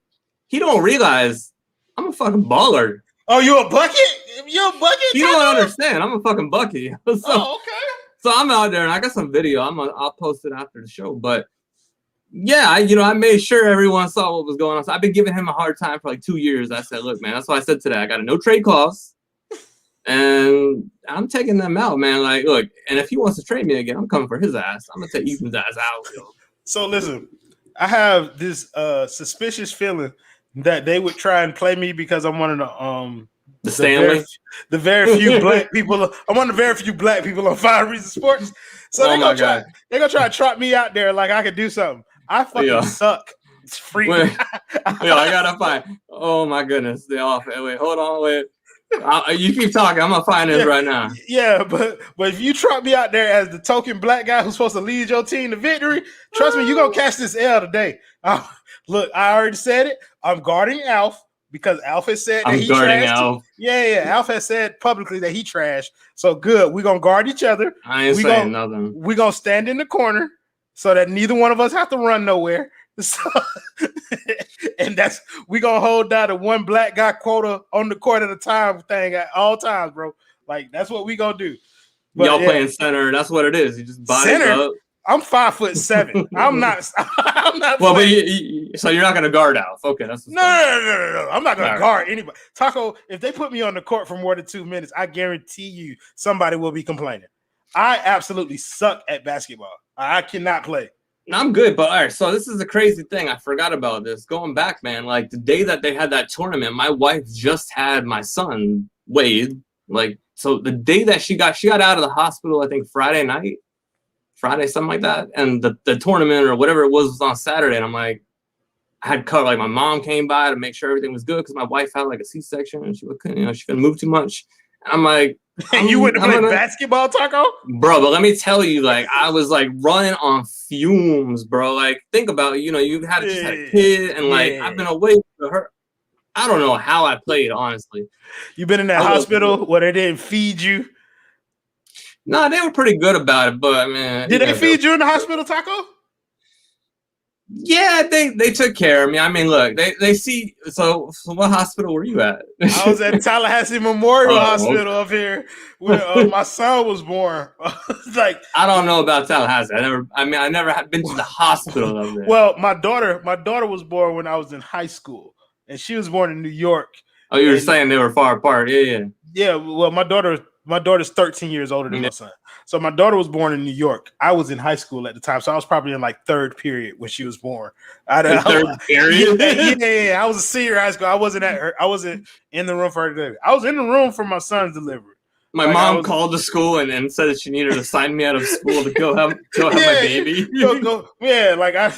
he don't realize I'm a fucking baller. Oh, you a bucket? You a bucket? You don't understand. I'm a fucking bucket. Okay. So I'm out there, and I got some video. I'll post it after the show, but. Yeah, I made sure everyone saw what was going on. So I've been giving him a hard time for like 2 years. I said, look, man, that's why I said today, I got a no trade clause. And I'm taking them out, man. Like, look, and if he wants to trade me again, I'm coming for his ass. I'm going to take Ethan's ass out. Yo. So listen, I have this suspicious feeling that they would try and play me because I'm one of the Stanley? The very few black people. I'm one of the very few black people on 5 Reasons Sports. So they're going to try to trot me out there like I could do something. I fucking suck. It's free. Wait, I gotta find. Oh my goodness, they off. Wait, hold on, wait. You keep talking. I'm gonna find this right now. Yeah, but if you trot me out there as the token black guy who's supposed to lead your team to victory, trust me, you're gonna catch this L today. Look, I already said it. I'm guarding Alf because Alf has said that he trashed. Yeah. Alf has said publicly that he trashed. So good. We're gonna guard each other. I ain't saying nothing. We're gonna stand in the corner. So that neither one of us have to run nowhere. So, and we gonna hold down the one black guy quota on the court at a time thing at all times, bro. Like that's what we gonna do. But, y'all playing center, that's what it is. You just body up. I'm 5'7". I'm not. Well, but so you're not gonna guard Alf. Okay, that's no. I'm not gonna guard anybody. Taco, if they put me on the court for more than 2 minutes, I guarantee you somebody will be complaining. I absolutely suck at basketball. I cannot play. I'm good, but all right. So this is the crazy thing. I forgot about this. Going back, man, like the day that they had that tournament, my wife just had my son, Wade. Like, so the day that she got out of the hospital, I think Friday, something like that. And the tournament or whatever it was on Saturday. And I'm like, I had covered, like my mom came by to make sure everything was good because my wife had like a C-section and she couldn't move too much. And I'm like, and you went to play basketball, Taco? Bro, but let me tell you, like, I was like running on fumes, bro. Like, think about it, you just had a kid, and like I've been away from her. I don't know how I played, honestly. You've been in that hospital where they didn't feed you? No, they were pretty good about it, but man. Did they feed you in the hospital, Taco? Yeah, they took care of me. I mean, look, they see. So what hospital were you at? I was at Tallahassee Memorial Hospital up here where my son was born. Like I don't know about Tallahassee. I never have been to the hospital up there. Well, my daughter was born when I was in high school, and she was born in New York. Oh, you were saying they were far apart. Yeah. Yeah. Well, my daughter My daughter's 13 years older than my son. So my daughter was born in New York. I was in high school at the time, so I was probably in like third period when she was born. Third period? Yeah. I was a senior in high school. I wasn't in the room for her delivery. I was in the room for my son's delivery. My mom called the school and said that she needed to sign me out of school to go have my baby. Yeah, like I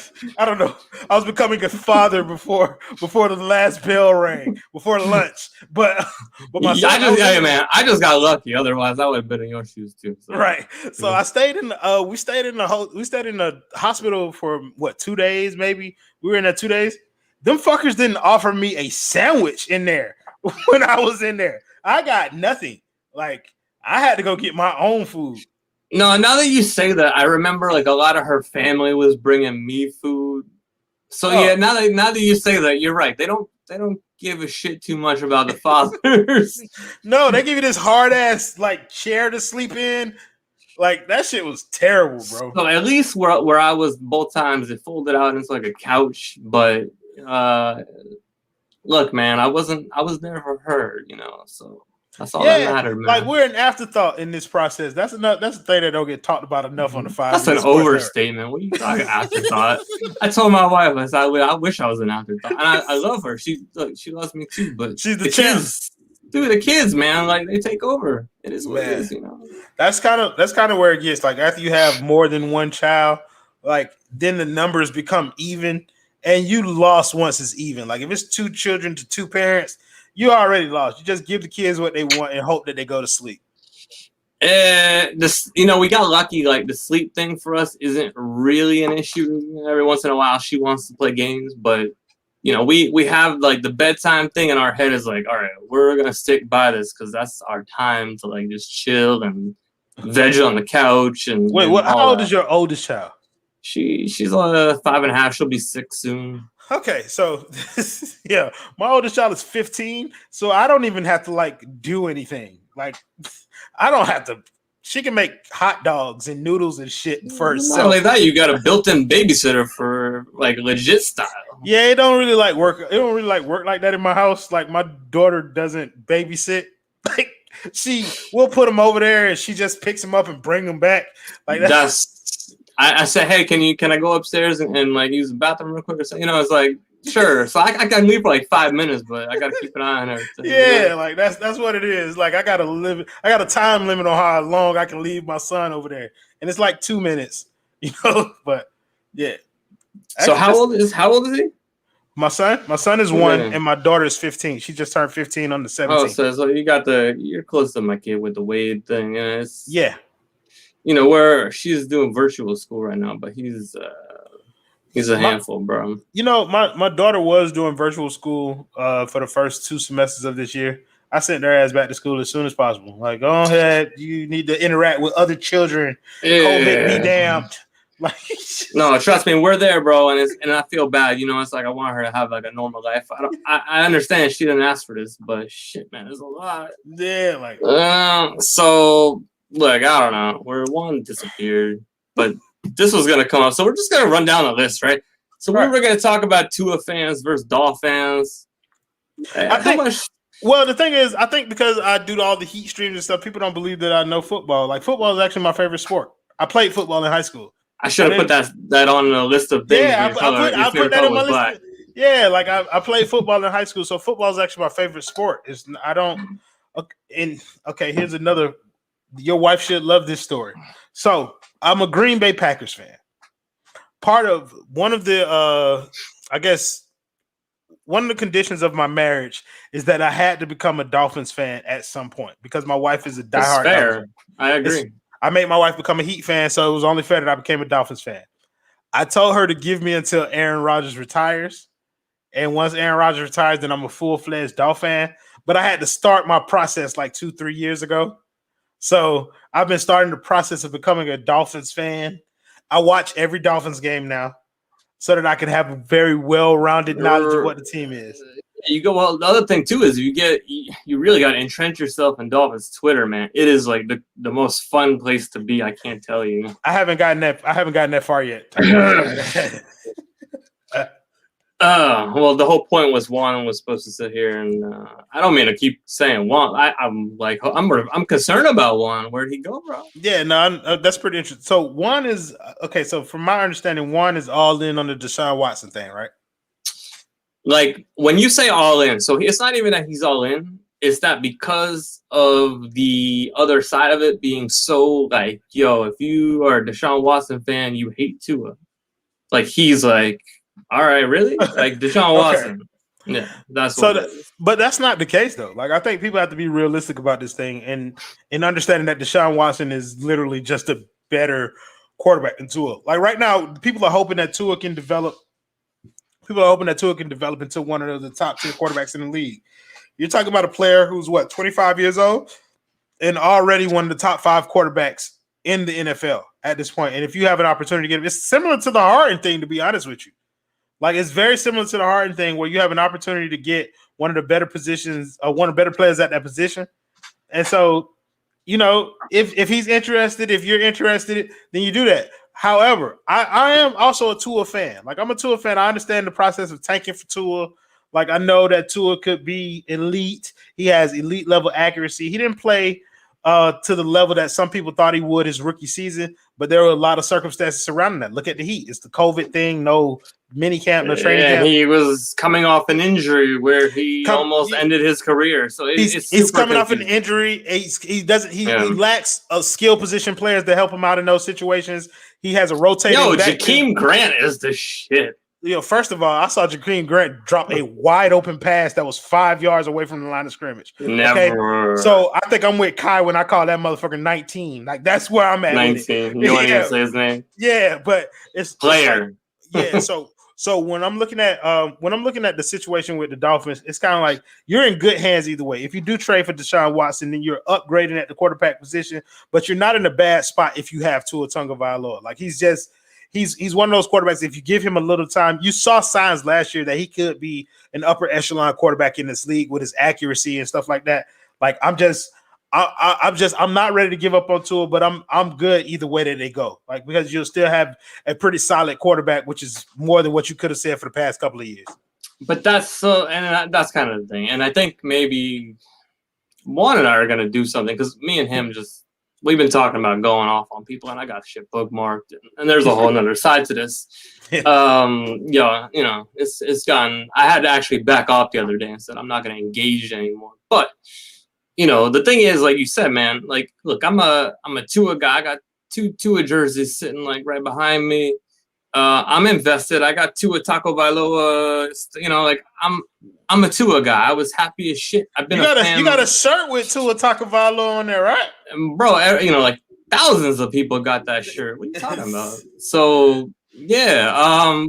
don't know. I was becoming a father before the last bell rang, before lunch. But my son, I just got lucky. Otherwise, I would have been in your shoes too. So. Right. So I stayed in. We stayed in the hospital for 2 days, maybe. We were in there 2 days. Them fuckers didn't offer me a sandwich in there when I was in there. I got nothing. Like, I had to go get my own food. No, now that you say that, I remember like a lot of her family was bringing me food. So yeah, now that you say that, you're right. They don't give a shit too much about the fathers. No, they give you this hard ass like chair to sleep in. Like that shit was terrible, bro. So at least where I was both times, it folded out into like a couch. But look, man, I was there for her, so. That's all that mattered, man. Like we're an afterthought in this process. That's the thing that don't get talked about enough on the five. That's an overstatement. What are you talking afterthought? I told my wife, I wish I was an afterthought. And I love her. She loves me too, but she's the champ. Dude, the kids, man, like they take over. It is what it is, That's kind of where it gets. Like after you have more than one child, like then the numbers become even, and you lost once it's even. Like if it's 2 children to 2 parents, you already lost. You just give the kids what they want and hope that they go to sleep. We got lucky. Like the sleep thing for us isn't really an issue. Every once in a while, she wants to play games, but we have like the bedtime thing in our head is like, all right, we're gonna stick by this because that's our time to like just chill and veg on the couch. And wait, how old is your oldest child? She's 5.5. She'll be 6 soon. Okay, so yeah, my oldest child is 15, so I don't even have to like do anything. Like, I don't have to. She can make hot dogs and noodles and shit for herself. Not only that, you got a built-in babassitter for like legit style. Yeah, it don't really like work. It don't really like work like that in my house. Like my daughter doesn't babysit. Like we'll put them over there and she just picks them up and bring them back. Like that's. I said, hey, can I go upstairs and like use the bathroom real quick or something? It's like, sure. So I can leave for like 5 minutes, but I gotta keep an eye on her. Yeah, like that's what it is. Like I got a time limit on how long I can leave my son over there. And it's like 2 minutes, but yeah. So how old is he? My son is 1 and my daughter is 15. She just turned 15 on the 17th. Oh, so you're close to my kid with the Wade thing. And it's where she's doing virtual school right now, but he's a handful, bro. My daughter was doing virtual school for the first 2 semesters of this year. I sent their ass back to school as soon as possible. Like, go ahead, you need to interact with other children. Yeah. COVID be damned. Like, no, trust me, we're there, bro, and I feel bad. It's like I want her to have like a normal life. I understand she didn't ask for this, but shit, man, there's a lot. Yeah, like so. Look, I don't know. One disappeared, but this was gonna come up, so we're just gonna run down the list, right? So we were gonna talk about Tua fans versus Dolfans. Well, the thing is, I think because I do all the Heat streams and stuff, people don't believe that I know football. Like football is actually my favorite sport. I played football in high school. I should have put that on the list of things. Yeah, I put that on my list. Yeah, like I played football in high school, so football is actually my favorite sport. Here's another. Your wife should love this story. So I'm a Green Bay Packers fan. Part of one of the, one of the conditions of my marriage is that I had to become a Dolphins fan at some point because my wife is a diehard. Fair. I agree. I made my wife become a Heat fan, so it was only fair that I became a Dolphins fan. I told her to give me until Aaron Rodgers retires. And once Aaron Rodgers retires, then I'm a full-fledged Dolphin fan. But I had to start my process like 2-3 years ago. So I've been starting the process of becoming a Dolphins fan. I watch every Dolphins game now so that I can have a very well-rounded knowledge of what the team is. Well, the other thing too is you really got to entrench yourself in Dolphins Twitter, man. It is like the most fun place to be. I can't tell you. I haven't gotten that far yet. Well, the whole point was Juan was supposed to sit here, and I don't mean to keep saying Juan. I'm concerned about Juan. Where'd he go, bro? Yeah, no, that's pretty interesting. So Juan is okay. So from my understanding, Juan is all in on the Deshaun Watson thing, right? Like when you say all in, so it's not even that he's all in. It's that because of the other side of it being so like, yo, if you are a Deshaun Watson fan, you hate Tua. Like he's like, all right, really? Like Deshaun Watson. Yeah, that's so. what But that's not the case though. Like I think people have to be realistic about this thing and understanding that Deshaun Watson is literally just a better quarterback than Tua. Like right now, people are hoping that Tua can develop. People are hoping that Tua can develop into one of the top tier quarterbacks in the league. You're talking about a player who's 25 years old and already one of the top 5 quarterbacks in the NFL at this point. And if you have an opportunity to get him, it's similar to the Harden thing, to be honest with you. Like it's very similar to the Harden thing where you have an opportunity to get one of the better positions, one of the better players at that position. And so, you know, if he's interested, if you're interested, then you do that. However, I am also a Tua fan. Like I'm a Tua fan. I understand the process of tanking for Tua. Like I know that Tua could be elite. He has elite level accuracy. He didn't play to the level that some people thought he would his rookie season, but there were a lot of circumstances surrounding that. Look at the Heat. It's the COVID thing, no mini camp, no training camp. He was coming off an injury where he almost ended his career. So he's coming off an injury. He lacks skill position players to help him out in those situations. He has a rotating. Jakeem Grant is the shit. First of all, I saw Jakeem Grant drop a wide open pass that was 5 yards away from the line of scrimmage. Never. Okay? So I think I'm with Kai when I call that motherfucker 19. Like that's where I'm at. 19. You want to say his name? Yeah, but it's player. So when I'm looking at the situation with the Dolphins, it's kind of like you're in good hands either way. If you do trade for Deshaun Watson, then you're upgrading at the quarterback position, but you're not in a bad spot if you have Tua Tagovailoa. Like he's one of those quarterbacks. If you give him a little time, you saw signs last year that he could be an upper echelon quarterback in this league with his accuracy and stuff like that. Like I'm not ready to give up on Tua, but I'm good either way that they go. Like because you'll still have a pretty solid quarterback, which is more than what you could have said for the past couple of years. But that's that's kind of the thing, and I think maybe Juan and I are gonna do something because me and him we've been talking about going off on people, and I got shit bookmarked, and there's a whole nother side to this. It's gotten. I had to actually back off the other day and said I'm not gonna engage anymore, but. The thing is, like you said, man, like, look, I'm a Tua guy. I got 2 Tua jerseys sitting like right behind me. I'm invested. I got Tua Tagovailoa. Like I'm a Tua guy. I was happy as shit. I've been you got a shirt with Tua Tagovailoa on there, right? Bro, like thousands of people got that shirt. What are you talking about? So yeah.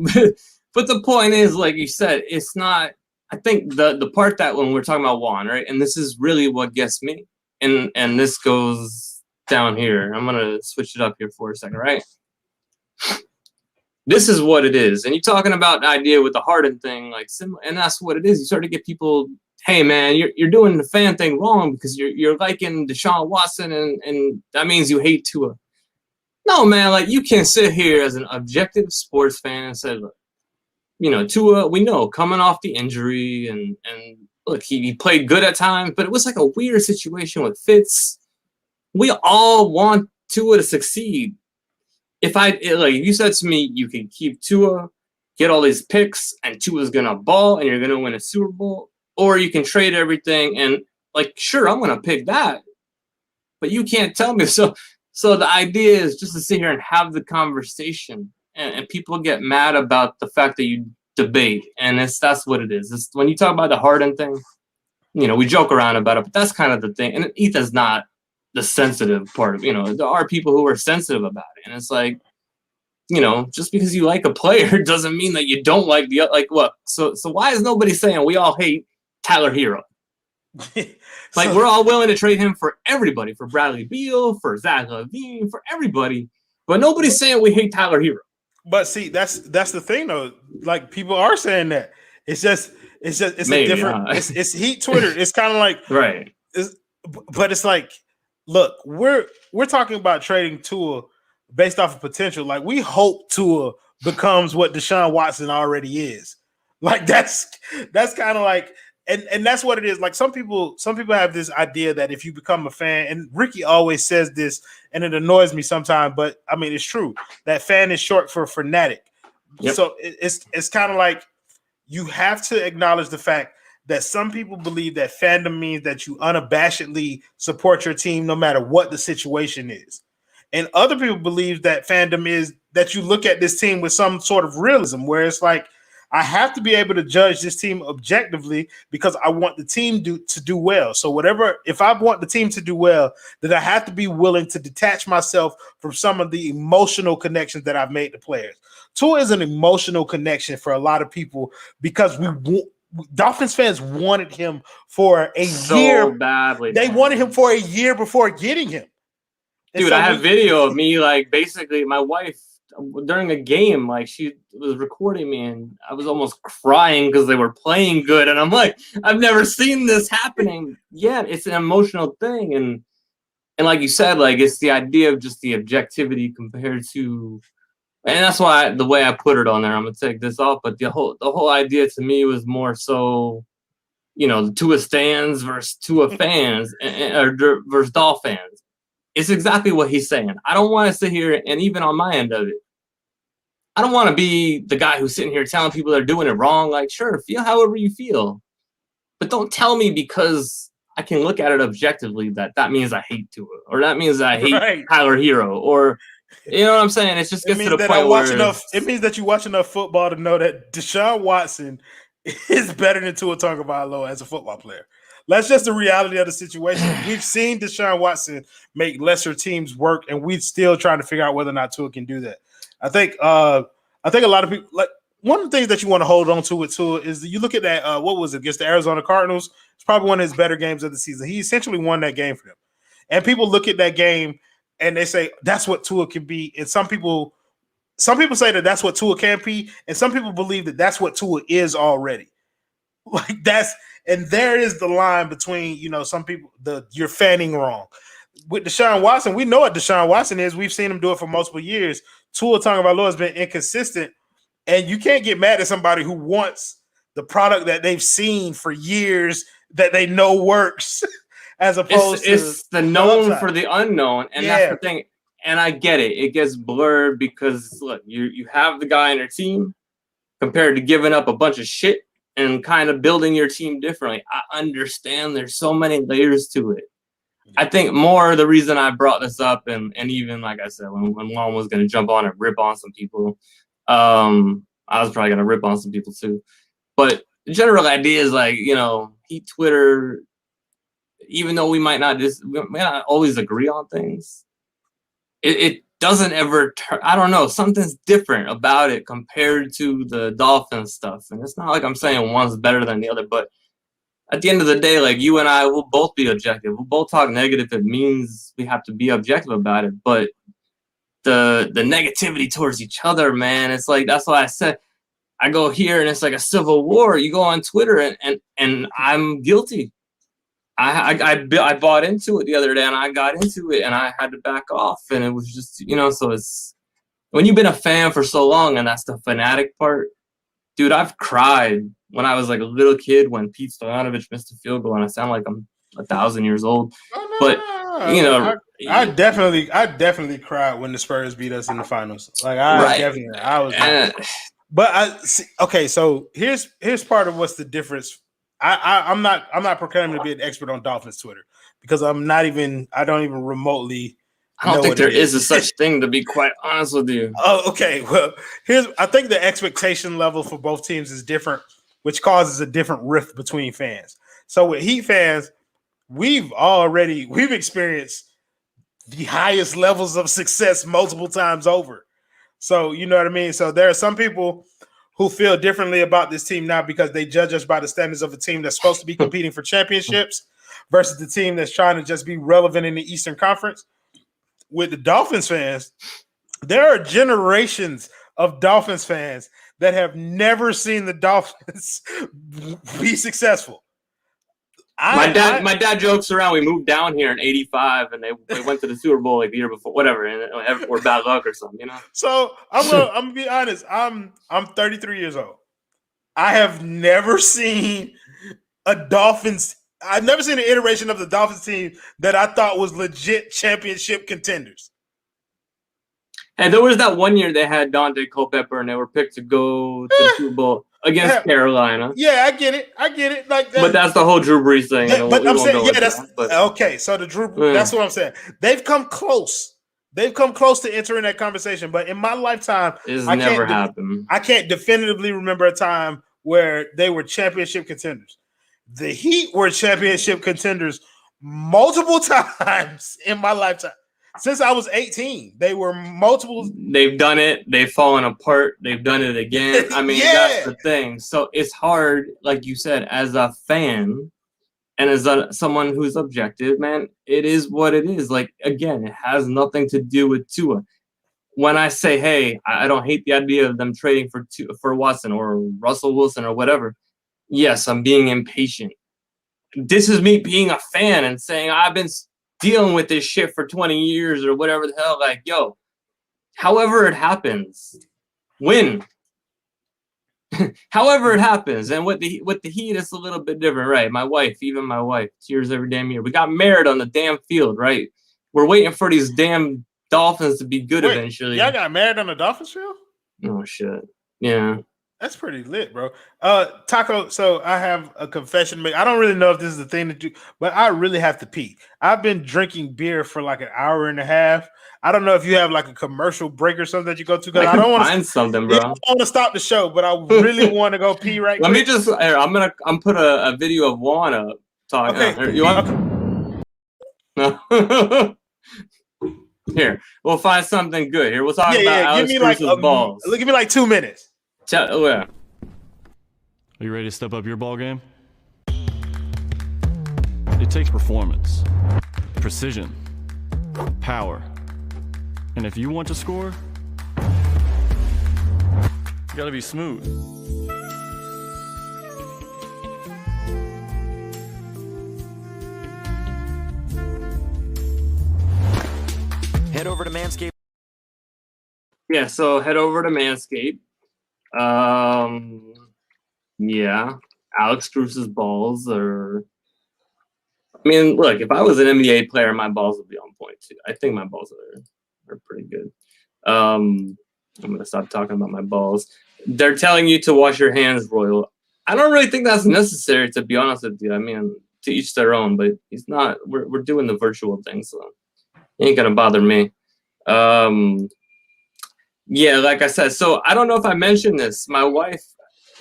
But the point is, like you said, it's not. I think the part that when we're talking about Juan, right, and this is really what gets me, and this goes down here. I'm gonna switch it up here for a second, right? This is what it is, and you're talking about the idea with the Harden thing, like, and that's what it is. You start to get people, hey man, you're doing the fan thing wrong because you're liking Deshaun Watson, and that means you hate Tua. No man, like you can sit here as an objective sports fan and say, look. Tua, we know coming off the injury and look, he played good at times, but it was like a weird situation with Fitz. We all want Tua to succeed. If you said to me, you can keep Tua, get all these picks, and Tua's gonna ball, and you're gonna win a Super Bowl, or you can trade everything and like, sure, I'm gonna pick that, but you can't tell me. So the idea is just to sit here and have the conversation. And people get mad about the fact that you debate, and that's what it is. When you talk about the Harden thing, we joke around about it, but that's kind of the thing. And Ethan's not the sensitive part of, there are people who are sensitive about it, and it's like, just because you like a player doesn't mean that you don't like what. So why is nobody saying we all hate Tyler Hero? Like we're all willing to trade him for everybody, for Bradley Beal, for Zach LaVine, for everybody, but nobody's saying we hate Tyler Hero. But see, that's the thing though. Like people are saying that. It's maybe, a different. It's Heat Twitter. It's kind of like right. But it's like, look, we're talking about trading Tua based off of potential. Like we hope Tua becomes what Deshaun Watson already is. Like that's kind of like, and that's what it is. Like some people have this idea that if you become a fan, and Ricky always says this, and it annoys me sometimes, but I mean it's true that fan is short for fanatic. Yep. So it's kind of like you have to acknowledge the fact that some people believe that fandom means that you unabashedly support your team no matter what the situation is. And other people believe that fandom is that you look at this team with some sort of realism, where it's like, I have to be able to judge this team objectively because I want the team to do well. So if I want the team to do well, then I have to be willing to detach myself from some of the emotional connections that I've made to players. Tua is an emotional connection for a lot of people because Dolphins fans wanted him for a year badly. They wanted him for a year before getting him. Dude, so I have video of me, like, basically my wife during a game, like, she was recording me and I was almost crying because they were playing good. And I'm like, I've never seen this happening. Yeah, it's an emotional thing. And like you said, like, it's the idea of just the objectivity compared to, and that's why the way I put it on there, I'm going to take this off. But the whole idea to me was more so, you know, Tua stands versus Tua fans or versus Dolphins. It's exactly what he's saying. I don't want to sit here, and even on my end of it, I don't want to be the guy who's sitting here telling people they're doing it wrong. Like, sure, feel however you feel, but don't tell me because I can look at it objectively that means I hate Tua, or that means I hate Tyler Hero, or you know what I'm saying? It just gets to the point where it means that you watch enough football to know that Deshaun Watson is better than Tua Tagovailoa as a football player. That's just the reality of the situation. We've seen Deshaun Watson make lesser teams work, and we're still trying to figure out whether or not Tua can do that. I think a lot of people, like, one of the things that you want to hold on to with Tua is that you look at that, what was it, against the Arizona Cardinals? It's probably one of his better games of the season. He essentially won that game for them. And people look at that game and they say that's what Tua can be. And some people say that that's what Tua can be, and some people believe that that's what Tua is already. Like and there is the line between, you know, some people, you're fanning wrong. With Deshaun Watson, we know what Deshaun Watson is. We've seen him do it for multiple years. Tua Tagovailoa has been inconsistent, and you can't get mad at somebody who wants the product that they've seen for years that they know works, as opposed to it's the known for the unknown, and that's the thing. And I get it; it gets blurred because look, you have the guy on your team compared to giving up a bunch of shit and kind of building your team differently. I understand there's so many layers to it. I think more the reason I brought this up, and even like I said, when Juan was going to jump on and rip on some people, I was probably going to rip on some people too. But the general idea is, like, you know, Twitter, even though we might not always agree on things, it doesn't ever I don't know, something's different about it compared to the Dolphins stuff. And it's not like I'm saying one's better than the other, but at the end of the day, like, you and I will both be objective. We'll both talk negative. It means we have to be objective about it. But the negativity towards each other, man, it's like, that's why I said I go here and it's like a civil war. You go on Twitter and I'm guilty. I bought into it the other day, and I got into it and I had to back off. And it was just, you know, so it's when you've been a fan for so long, and that's the fanatic part. Dude, I've cried when I was like a little kid when Pete Stoyanovich missed a field goal, and I sound like I'm 1,000 years old. But you know, I definitely cried when the Spurs beat us in the finals. Like okay. So here's part of what's the difference. I'm not proclaiming to be an expert on Dolphins Twitter because I don't even remotely. I don't think there is a such thing, to be quite honest with you. Oh, okay. Well, I think the expectation level for both teams is different, which causes a different rift between fans. So with Heat fans, we've experienced the highest levels of success multiple times over. So, you know what I mean? So there are some people who feel differently about this team now because they judge us by the standards of a team that's supposed to be competing for championships versus the team that's trying to just be relevant in the Eastern Conference. With the Dolphins fans, there are generations of Dolphins fans that have never seen the Dolphins be successful. My dad jokes around. We moved down here in '85, and they went to the Super Bowl like the year before, whatever, or bad luck or something, you know. So I'm gonna be honest. I'm 33 years old. I have never seen I've never seen an iteration of the Dolphins team that I thought was legit championship contenders. And there was that one year they had Dante Culpepper and they were picked to go to the Super Bowl against Carolina. Yeah, I get it. Like that. But that's the whole Drew Brees thing. But I'm saying, but okay. So the Drew, that's what I'm saying. They've come close. They've come close to entering that conversation. But in my lifetime, it's never happened. I can't definitively remember a time where they were championship contenders. The Heat were championship contenders multiple times in my lifetime. Since I was 18, they were multiple. They've done it. They've fallen apart. They've done it again. I mean, that's the thing. So it's hard, like you said, as a fan and as someone who's objective, man, it is what it is. Like, again, it has nothing to do with Tua. When I say, hey, I don't hate the idea of them trading for Watson or Russell Wilson or whatever, yes, I'm being impatient. This is me being a fan and saying I've been dealing with this shit for 20 years or whatever the hell. Like, yo, however it happens, win. However it happens. And with the Heat, it's a little bit different, right? My wife, tears every damn year. We got married on the damn field, right? We're waiting for these damn Dolphins to be good eventually. Y'all got married on the Dolphins field? Oh, shit. Yeah. That's pretty lit, bro. Taco, so I have a confession to make. I don't really know if this is the thing to do, but I really have to pee. I've been drinking beer for like an hour and a half. I don't know if you have like a commercial break or something that you go to, because I don't want to find something, bro. I don't want to stop the show, but I really want to go pee right Let quick. me just I'm put a video of Juan up talking. Okay. You want Here, we'll find something good. Here, we'll talk about Alex Caruso's balls. Give me like 2 minutes. Yeah. Are you ready to step up your ball game? It takes performance, precision, power. And if you want to score, you gotta be smooth. Head over to Manscaped. Yeah, so head over to Manscaped. Yeah, Alex Caruso's balls are. I mean, look, if I was an NBA player, my balls would be on point too. I think my balls are pretty good. I'm gonna stop talking about my balls. They're telling you to wash your hands, Royal. I don't really think that's necessary, to be honest with you. I mean, to each their own, but he's not. We're doing the virtual thing, so it ain't gonna bother me. Yeah, like I said, so I don't know if I mentioned this. My wife,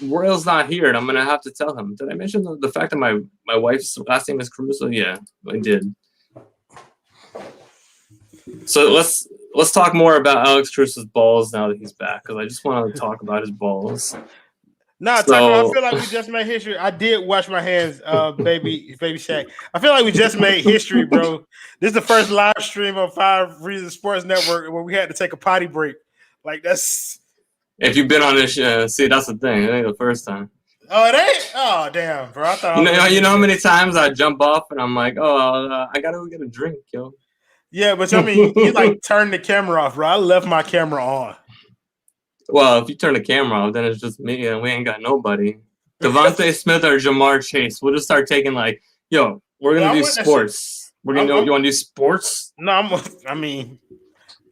Royal's not here, and I'm gonna have to tell him. Did I mention the fact that my wife's last name is Caruso? Yeah, I did. So let's talk more about Alex Caruso's balls now that he's back, because I just want to talk about his balls. Nah, Taco, I feel like we just made history. I did wash my hands, baby Shaq. I feel like we just made history, bro. This is the first live stream on 5 Reasons Sports Network where we had to take a potty break. Like, that's. If you've been on this, see, that's the thing. It ain't the first time. Oh, it ain't? Oh, damn, bro. I thought you know how many times I jump off and I'm like, oh, I gotta go get a drink, yo. Yeah, but I mean, you like turned the camera off, bro. I left my camera on. Well, if you turn the camera off, then it's just me and we ain't got nobody. Devontae Smith or Jamar Chase. We'll just start taking like, yo, we're gonna do sports. We're gonna go. You want to do sports? No,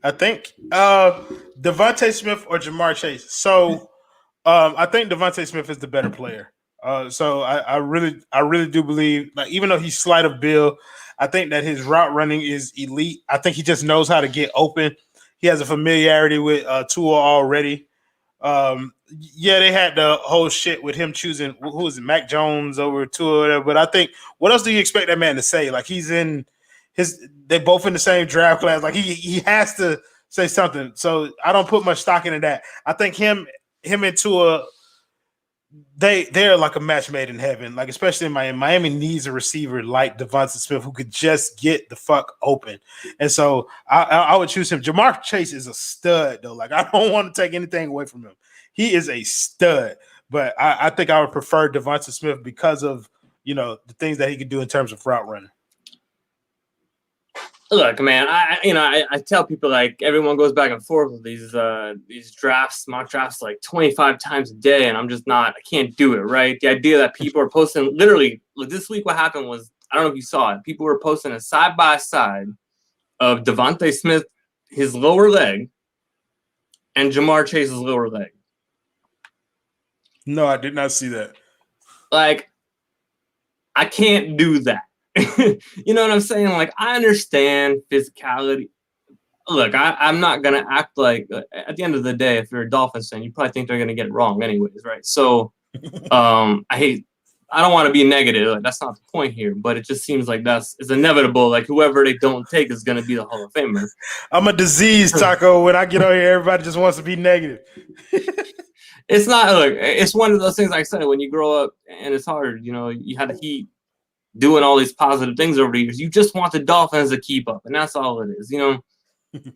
I think Devontae Smith or Jamar Chase. So I think Devontae Smith is the better player. So I really do believe, like, even though he's slight of build, I think that his route running is elite. I think he just knows how to get open. He has a familiarity with Tua already. Yeah, they had the whole shit with him choosing who was it, Mac Jones over Tua or whatever. But I think, what else do you expect that man to say? Like, they're both in the same draft class. Like, he has to say something. So I don't put much stock into that. I think him and Tua, they're like a match made in heaven. Like, especially in Miami. Miami needs a receiver like Devontae Smith who could just get the fuck open. And so I would choose him. Jamar Chase is a stud, though. Like, I don't want to take anything away from him. He is a stud. But I think I would prefer Devontae Smith because of, the things that he could do in terms of route running. Look, man, I tell people like everyone goes back and forth with these drafts, mock drafts like 25 times a day, and I'm just not. I can't do it, right? The idea that people are posting literally this week, what happened was I don't know if you saw it. People were posting a side by side of Devontae Smith, his lower leg, and Jamar Chase's lower leg. No, I did not see that. Like, I can't do that. You know what I'm saying? Like, I understand physicality. Look, I'm not going to act like, at the end of the day, if you're a Dolphins fan, you probably think they're going to get it wrong anyways, right? So, I don't want to be negative. Like, that's not the point here, but it just seems like it's inevitable. Like, whoever they don't take is going to be the Hall of Famer. I'm a disease, Taco. When I get on here, everybody just wants to be negative. It's not, look, it's one of those things, like I said, when you grow up and it's hard, you had to keep doing all these positive things over the years. You just want the Dolphins to keep up, and that's all it is,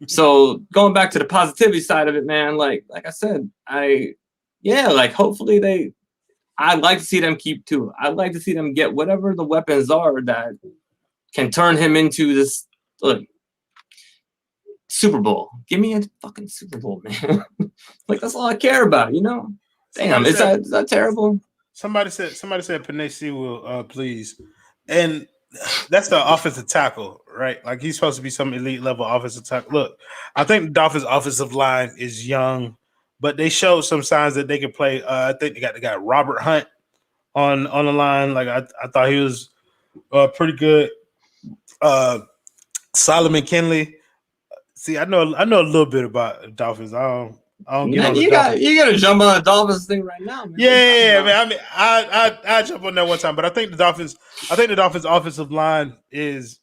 So going back to the positivity side of it, man, like I said, hopefully I'd like to see them keep Tua. I'd like to see them get whatever the weapons are that can turn him into this Super Bowl. Give me a fucking Super Bowl, man. Like, that's all I care about, Damn, is that terrible? Somebody said Penei Sewell, please. And that's the offensive tackle, right? Like, he's supposed to be some elite level offensive tackle. Look, I think the Dolphins' offensive line is young, but they showed some signs that they can play. I think they got Robert Hunt on the line. Like, I thought he was pretty good. Solomon Kinley. See, I know a little bit about the Dolphins. I don't get on the Dolphins. You gotta jump on the Dolphins thing right now, man. Yeah, man. I mean, I jump on that one time, but I think the Dolphins offensive line is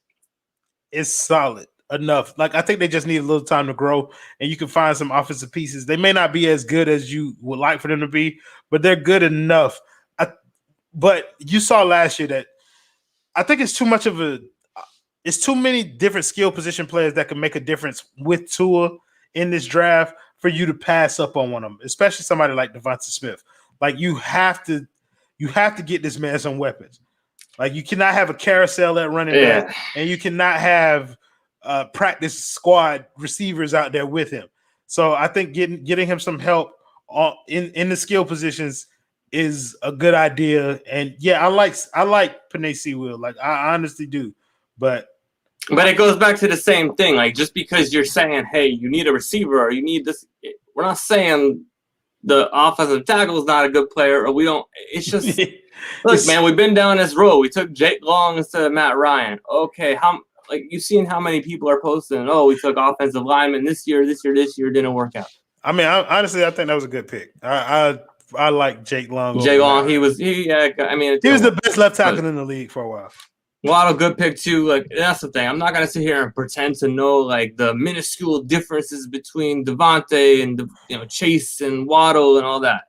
solid enough. Like, I think they just need a little time to grow, and you can find some offensive pieces. They may not be as good as you would like for them to be, but they're good enough. But you saw last year that I think it's too many different skill position players that can make a difference with Tua in this draft for you to pass up on one of them, especially somebody like Devontae Smith. Like, you have to get this man some weapons. Like, you cannot have a carousel at running back, and you cannot have practice squad receivers out there with him. So I think getting him some help in the skill positions is a good idea. And yeah, I like Penei Sewell. Like, I honestly do. But it goes back to the same thing. Like, just because you're saying, hey, you need a receiver or you need this, we're not saying the offensive tackle is not a good player or we don't. It's just, look, man, we've been down this road. We took Jake Long instead of Matt Ryan. Okay, you've seen how many people are posting, we took offensive linemen this year didn't work out. I mean, honestly, I think that was a good pick. I like Jake Long. Jake Long, he was the best left tackle in the league for a while. Waddle, good pick too. Like, that's the thing. I'm not gonna sit here and pretend to know like the minuscule differences between Devontae and Chase and Waddle and all that.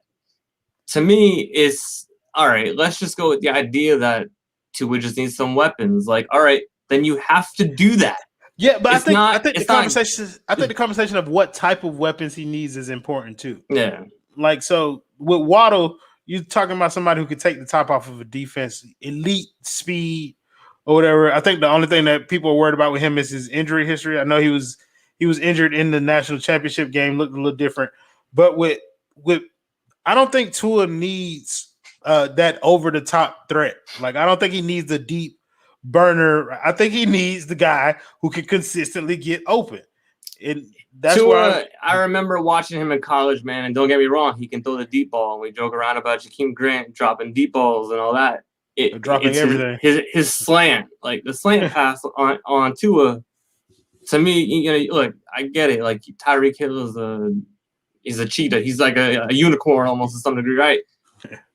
To me, it's all right. Let's just go with the idea that Tua just needs some weapons. Like, all right, then you have to do that. Yeah, but I think the conversation of what type of weapons he needs is important too. Yeah, like, so with Waddle, you're talking about somebody who could take the top off of a defense, elite speed or whatever. I think the only thing that people are worried about with him is his injury history. I know he was injured in the national championship game, looked a little different. But with I don't think Tua needs that over the top threat. Like, I don't think he needs the deep burner. I think he needs the guy who can consistently get open. And that's Tua, I remember watching him in college, man. And don't get me wrong, he can throw the deep ball. And we joke around about Jakeem Grant dropping deep balls and all that. Dropping everything. His slant, like the slant pass on Tua, to me, look, I get it. Like, Tyreek Hill he's a cheetah. He's like a unicorn almost to some degree, right?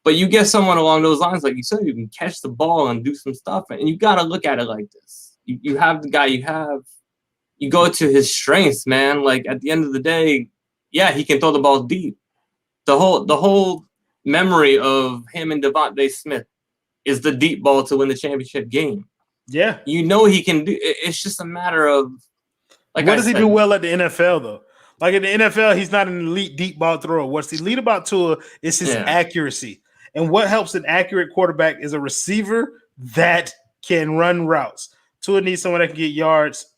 But you get someone along those lines, like you said, you can catch the ball and do some stuff. And you got to look at it like this. You have the guy you have. You go to his strengths, man. Like, at the end of the day, yeah, he can throw the ball deep. The whole memory of him and Devontae Smith is the deep ball to win the championship game. Yeah. He can do. It's just a matter of, like, what does he do well at the NFL, though? Like, in the NFL, he's not an elite deep ball thrower. What's elite about Tua is his accuracy. And what helps an accurate quarterback is a receiver that can run routes. Tua needs someone that can get yards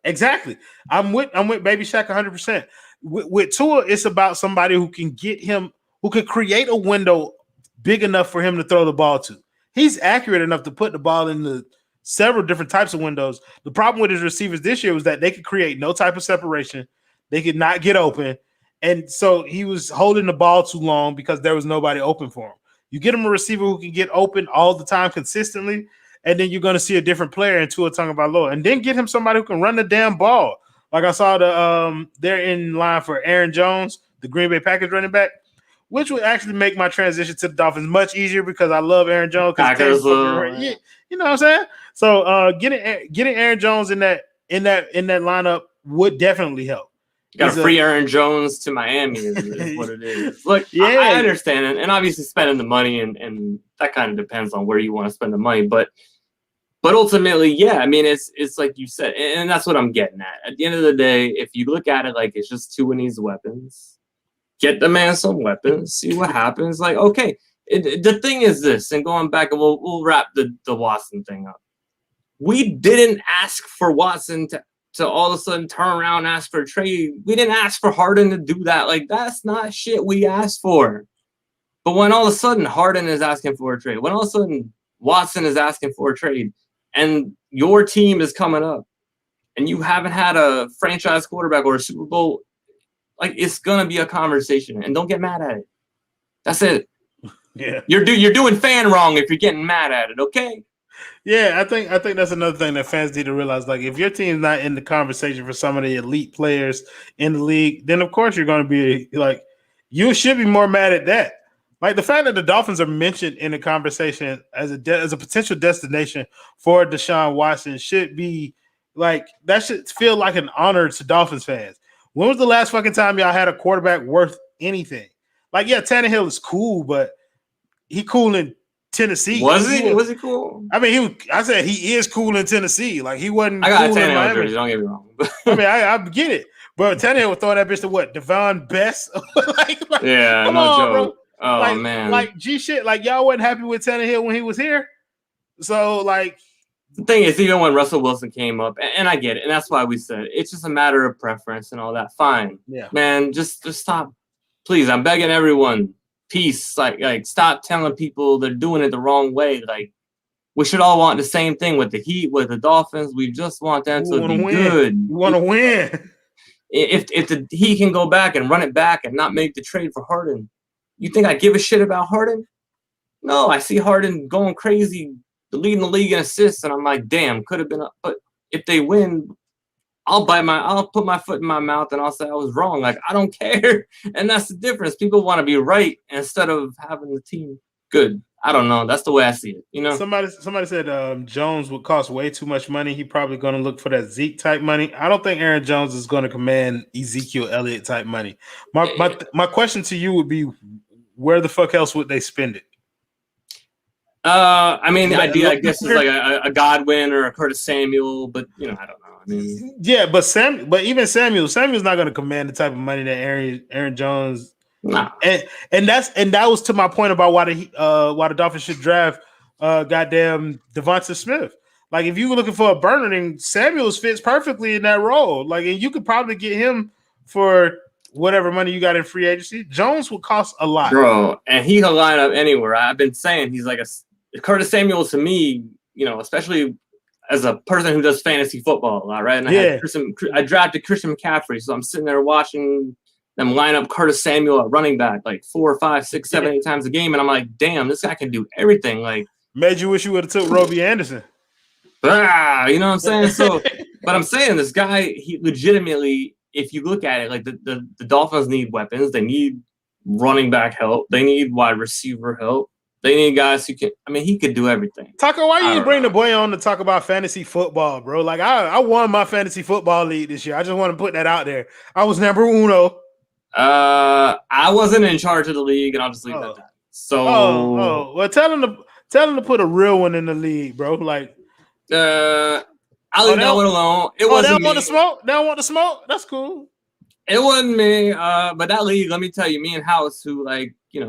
Exactly. I'm with Baby Shaq 100%. With Tua, it's about somebody who can get him, who can create a window big enough for him to throw the ball to. He's accurate enough to put the ball in the several different types of windows. The problem with his receivers this year was that they could create no type of separation. They could not get open. And so he was holding the ball too long because there was nobody open for him. You get him a receiver who can get open all the time consistently, and then you're going to see a different player in Tua Tagovailoa. And then get him somebody who can run the damn ball. Like I saw they're in line for Aaron Jones, the Green Bay Packers running back, which would actually make my transition to the Dolphins much easier because I love Aaron Jones. Packers, yeah, you know what I'm saying? So getting Aaron Jones in that lineup would definitely help. Got to free Aaron Jones to Miami is what it is. Look, yeah. I understand, and obviously spending the money and that kind of depends on where you want to spend the money, but ultimately, yeah, I mean, it's like you said, and that's what I'm getting at. At the end of the day, if you look at it like it's just Tua needs weapons, get the man some weapons, see what happens. Like, okay, the thing is this, and going back, and we'll wrap the Watson thing up. We didn't ask for Watson to all of a sudden turn around and ask for a trade. We didn't ask for Harden to do that. Like, that's not shit we asked for. But when all of a sudden Harden is asking for a trade, when all of a sudden Watson is asking for a trade, and your team is coming up, and you haven't had a franchise quarterback or a Super Bowl, like, it's gonna be a conversation. And don't get mad at it. That's it. Yeah, you're doing fan wrong if you're getting mad at it. Okay. Yeah, I think that's another thing that fans need to realize. Like, if your team's not in the conversation for some of the elite players in the league, then of course you're going to be like, you should be more mad at that. Like, the fact that the Dolphins are mentioned in the conversation as a potential destination for Deshaun Watson should be like, that should feel like an honor to Dolphins fans. When was the last fucking time y'all had a quarterback worth anything? Like, yeah, Tannehill is cool, but he cool in Tennessee. Was he cool? I mean, I said he is cool in Tennessee. Like, he wasn't. I got cool Tannehill in Miami. Don't get me wrong. I mean, I get it, but Tannehill would throw that bitch to what? Devon Best? like, yeah, no on, joke. Bro. Oh, like, man. Like, G shit. Like, y'all wasn't happy with Tannehill when he was here. So, like, the thing is, even when Russell Wilson came up, and I get it, and that's why we said it's just a matter of preference and all that. Fine, yeah, man. Just stop, please. I'm begging everyone. Peace. Like, stop telling people they're doing it the wrong way. Like, we should all want the same thing with the Heat, with the Dolphins. We just want them to be good. We want to win. If he can go back and run it back and not make the trade for Harden, you think I give a shit about Harden? No, I see Harden going crazy, leading the league in assists, and I'm like, damn, could have been up. But if they win, I'll put my foot in my mouth and I'll say I was wrong. Like, I don't care. And that's the difference. People want to be right instead of having the team good. I don't know. That's the way I see it. You know, somebody said Jones would cost way too much money. He probably going to look for that Zeke type money. I don't think Aaron Jones is going to command Ezekiel Elliott type money. My question to you would be, where the fuck else would they spend it? I mean, the idea, I guess, is like a Godwin or a Curtis Samuel, but I don't know. I mean, yeah, but even Samuel's not going to command the type of money that Aaron Jones. Nah. And that was to my point about why the Dolphins should draft goddamn Devonta Smith. Like, if you were looking for a burner, then Samuels fits perfectly in that role. Like, and you could probably get him for whatever money you got in free agency. Jones would cost a lot, bro, and he can line up anywhere. I've been saying he's like a Curtis Samuel to me, especially as a person who does fantasy football a lot, right? And I drafted Christian McCaffrey, so I'm sitting there watching them line up Curtis Samuel at running back like 4, 5, 6, 7, 8 times a game, and I'm like, damn, this guy can do everything. Like, made you wish you would have took Robbie Anderson. You know what I'm saying? So, but I'm saying this guy, he legitimately, if you look at it, like the Dolphins need weapons, they need running back help, they need wide receiver help. They need guys who can. I mean, he could do everything. Taco, why you bring the boy on to talk about fantasy football, bro? Like, I won my fantasy football league this year. I just want to put that out there. I was number uno. I wasn't in charge of the league, and I'll just leave it at that. So, well, tell him to put a real one in the league, bro. Like, I'll leave that one alone. It wasn't they don't me. want the smoke. They don't want the smoke. That's cool. It wasn't me. But that league, let me tell you, me and House, who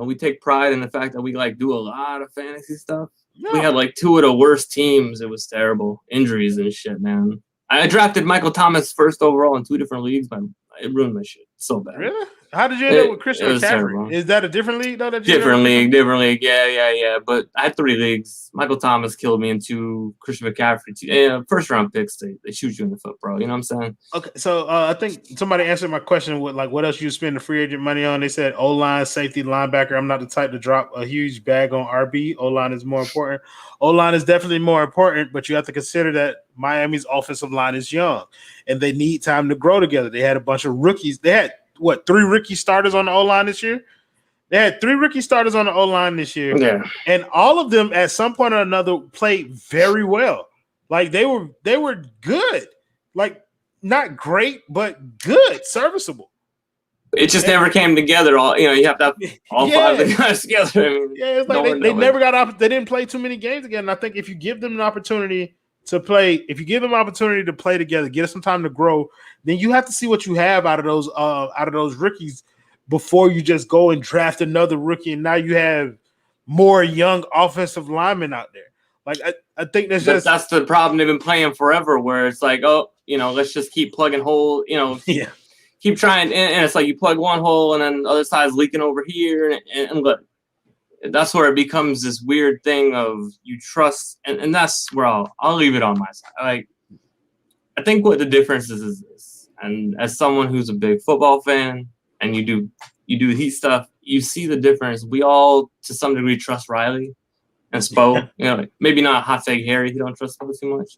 we take pride in the fact that we do a lot of fantasy stuff. Yeah. We had 2 of the worst teams. It was terrible. Injuries and shit, man. I drafted Michael Thomas first overall in 2 different leagues, but it ruined my shit so bad. Really? How did you end up with Christian McCaffrey? Terrible. Is that a different league though? Different league. Yeah. But I had 3 leagues. Michael Thomas killed me in 2. Christian McCaffrey, 2. First round picks. They shoot you in the foot, bro. You know what I'm saying? Okay, so I think somebody answered my question with like, what else you spend the free agent money on? They said O-line, safety, linebacker. I'm not the type to drop a huge bag on RB. O-line is more important. O-line is definitely more important, but you have to consider that Miami's offensive line is young, and they need time to grow together. They had a bunch of rookies. They had 3 rookie starters on the O-line this year? They had 3 rookie starters on the O-line this year. Yeah. And all of them at some point or another played very well. Like they were good. Like not great, but good, serviceable. It just never came together. All you have to have all 5 of the guys together. I mean, it's like they never got up. They didn't play too many games again. And I think if you give them an opportunity to play, if you give them an opportunity to play together, give them some time to grow, then you have to see what you have out of those rookies before you just go and draft another rookie. And now you have more young offensive linemen out there. Like I think that's the problem. They've been playing forever, where it's like, let's just keep plugging holes. Keep trying, and it's like you plug one hole, and then the other side's leaking over here, and look, that's where it becomes this weird thing of you trust, and that's where I'll leave it on my side. Like, I think what the difference is this, and as someone who's a big football fan, and you do Heat stuff, you see the difference. We all, to some degree, trust Riley and Spo. Like, maybe not Hot Take Harry. You don't trust Spo too much.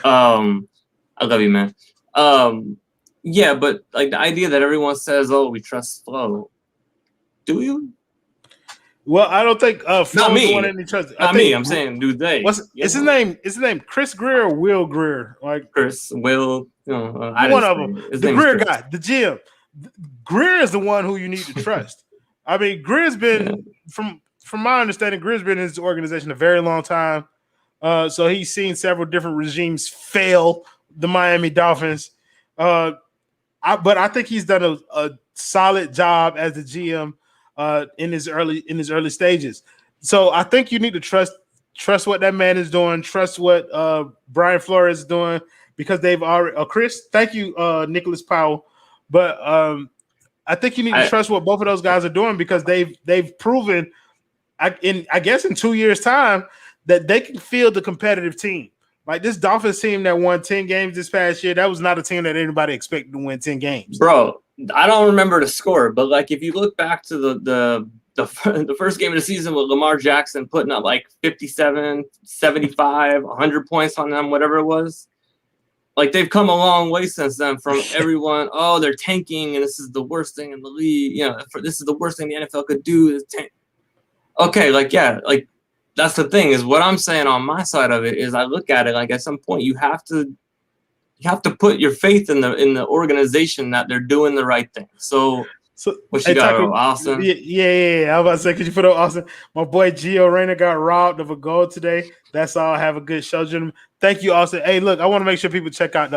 I love you, man. Yeah, but like the idea that everyone says, "Oh, we trust Flo," do you? Well, I don't think not me. Not me. I'm saying, do they? Is his name? Is his name Chris Greer or Will Greer? Like Chris, Will. One of them. The Greer guy, the GM. Greer is the one who you need to trust. I mean, Greer's been from my understanding, Greer's been in his organization a very long time. So he's seen several different regimes fail the Miami Dolphins. But I think he's done a solid job as the GM in his early stages. So I think you need to trust what that man is doing, trust what Brian Flores is doing, because they've already Chris, thank you, Nicholas Powell. But I think you need to trust what both of those guys are doing, because they've proven I guess in 2 years' time that they can field a competitive team. Like this Dolphins team that won 10 games this past year, that was not a team that anybody expected to win 10 games. Bro, I don't remember the score, but like if you look back to the first game of the season with Lamar Jackson putting up like 57, 75, 100 points on them, whatever it was, like they've come a long way since then from everyone, oh, they're tanking and this is the worst thing in the league. This is the worst thing the NFL could do is tank. Okay, that's the thing is what I'm saying on my side of it is I look at it like at some point you have to put your faith in the organization that they're doing the right thing. So what you got, Austin? Yeah. I was about to say, could you put up Austin? My boy Gio Reyna got robbed of a goal today. That's all. Have a good show, gentlemen. Thank you, Austin. Hey, look, I want to make sure people check out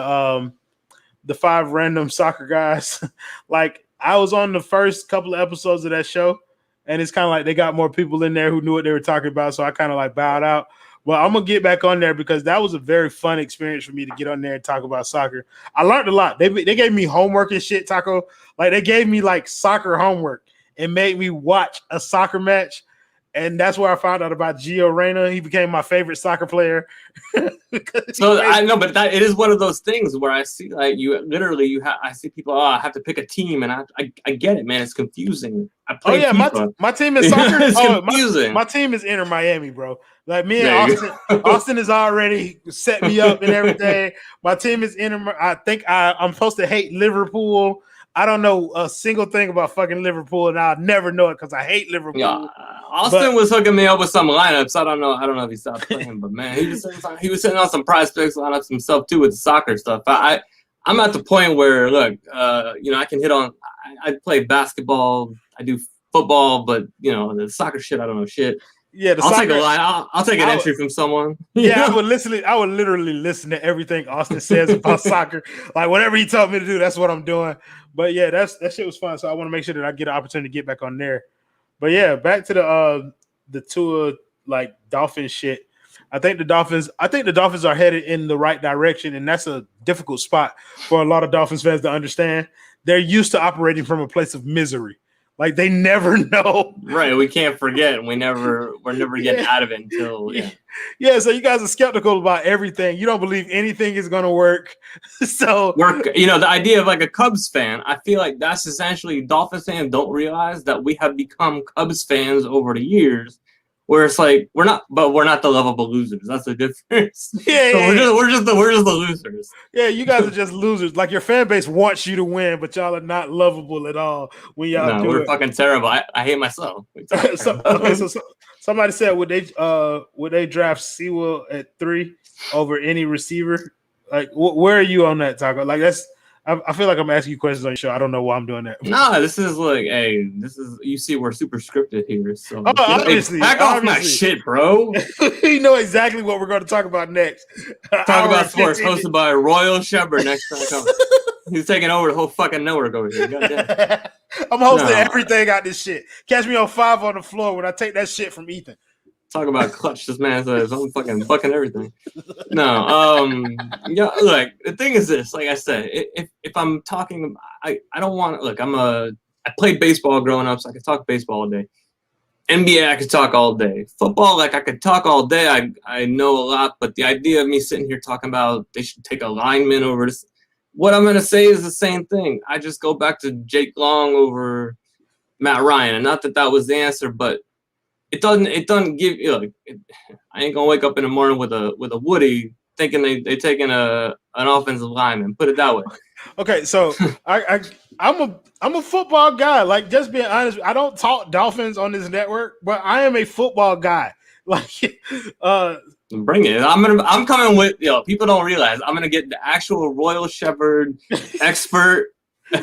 the 5 random soccer guys. Like I was on the first couple of episodes of that show. And it's kind of like they got more people in there who knew what they were talking about. So I kind of like bowed out. Well, I'm going to get back on there because that was a very fun experience for me to get on there and talk about soccer. I learned a lot. They gave me homework and shit, Taco. Like they gave me like soccer homework and made me watch a soccer match. And that's where I found out about Gio Reyna. He became my favorite soccer player. So I know, but it is one of those things where I see like I see people. I have to pick a team, and I get it, man. It's confusing. I play FIFA. My team is soccer. It's confusing. My team is Inter Miami, bro. Like me and Austin has already set me up and everything. My team is Inter. I think I'm supposed to hate Liverpool. I don't know a single thing about fucking Liverpool, and I'll never know it because I hate Liverpool. Yeah, Austin was hooking me up with some lineups. I don't know if he stopped playing, but man, he was sending out some prize picks lineups himself too with the soccer stuff. I'm at the point where look, I can hit on. I play basketball, I do football, but the soccer shit, I don't know shit. Yeah, I'll take a line. I'll take an entry from someone. Yeah, I would literally listen to everything Austin says about soccer. Like whatever he told me to do, that's what I'm doing. But yeah, that shit was fun. So I want to make sure that I get an opportunity to get back on there. But yeah, back to the Tua like Dolphin shit. I think the Dolphins are headed in the right direction, and that's a difficult spot for a lot of Dolphins fans to understand. They're used to operating from a place of misery. Like they never know. Right. We can't forget. We're never getting out of it until Yeah, so you guys are skeptical about everything. You don't believe anything is gonna work. So the idea of like a Cubs fan, I feel like that's essentially Dolphins fans don't realize that we have become Cubs fans over the years. Where it's like we're not the lovable losers. That's the difference. We're just the losers. Yeah, you guys are just losers. Like your fan base wants you to win, but y'all are not lovable at all when y'all do we're it. fucking terrible. I hate myself. So somebody said would they draft Sewell at 3 over any receiver? Like where are you on that, Taco? Like I feel like I'm asking you questions on your show. I don't know why I'm doing that. No, this is like, you see, we're super scripted here. So obviously, back off my shit, bro. You know exactly what we're going to talk about next. Talk about sports, hosted by Royal Shepard next time comes. He's taking over the whole fucking network over here. I'm hosting everything out this shit. Catch me on 5 on the floor when I take that shit from Ethan. Talk about clutch. This man says I'm fucking bucking everything. No, look, the thing is this, like I said, if I'm talking, I don't want to look, I played baseball growing up, so I could talk baseball all day. NBA, I could talk all day. Football, like I could talk all day. I know a lot, but the idea of me sitting here talking about they should take a lineman over this, what I'm gonna say is the same thing. I just go back to Jake Long over Matt Ryan, and not that was the answer, but it doesn't give you like I ain't gonna wake up in the morning with a Woody thinking they taking an offensive lineman. Put it that way. Okay, so I'm a football guy. Like just being honest, I don't talk Dolphins on this network, but I am a football guy. Like bring it. I'm coming with people don't realize I'm gonna get the actual Royal Shepherd expert.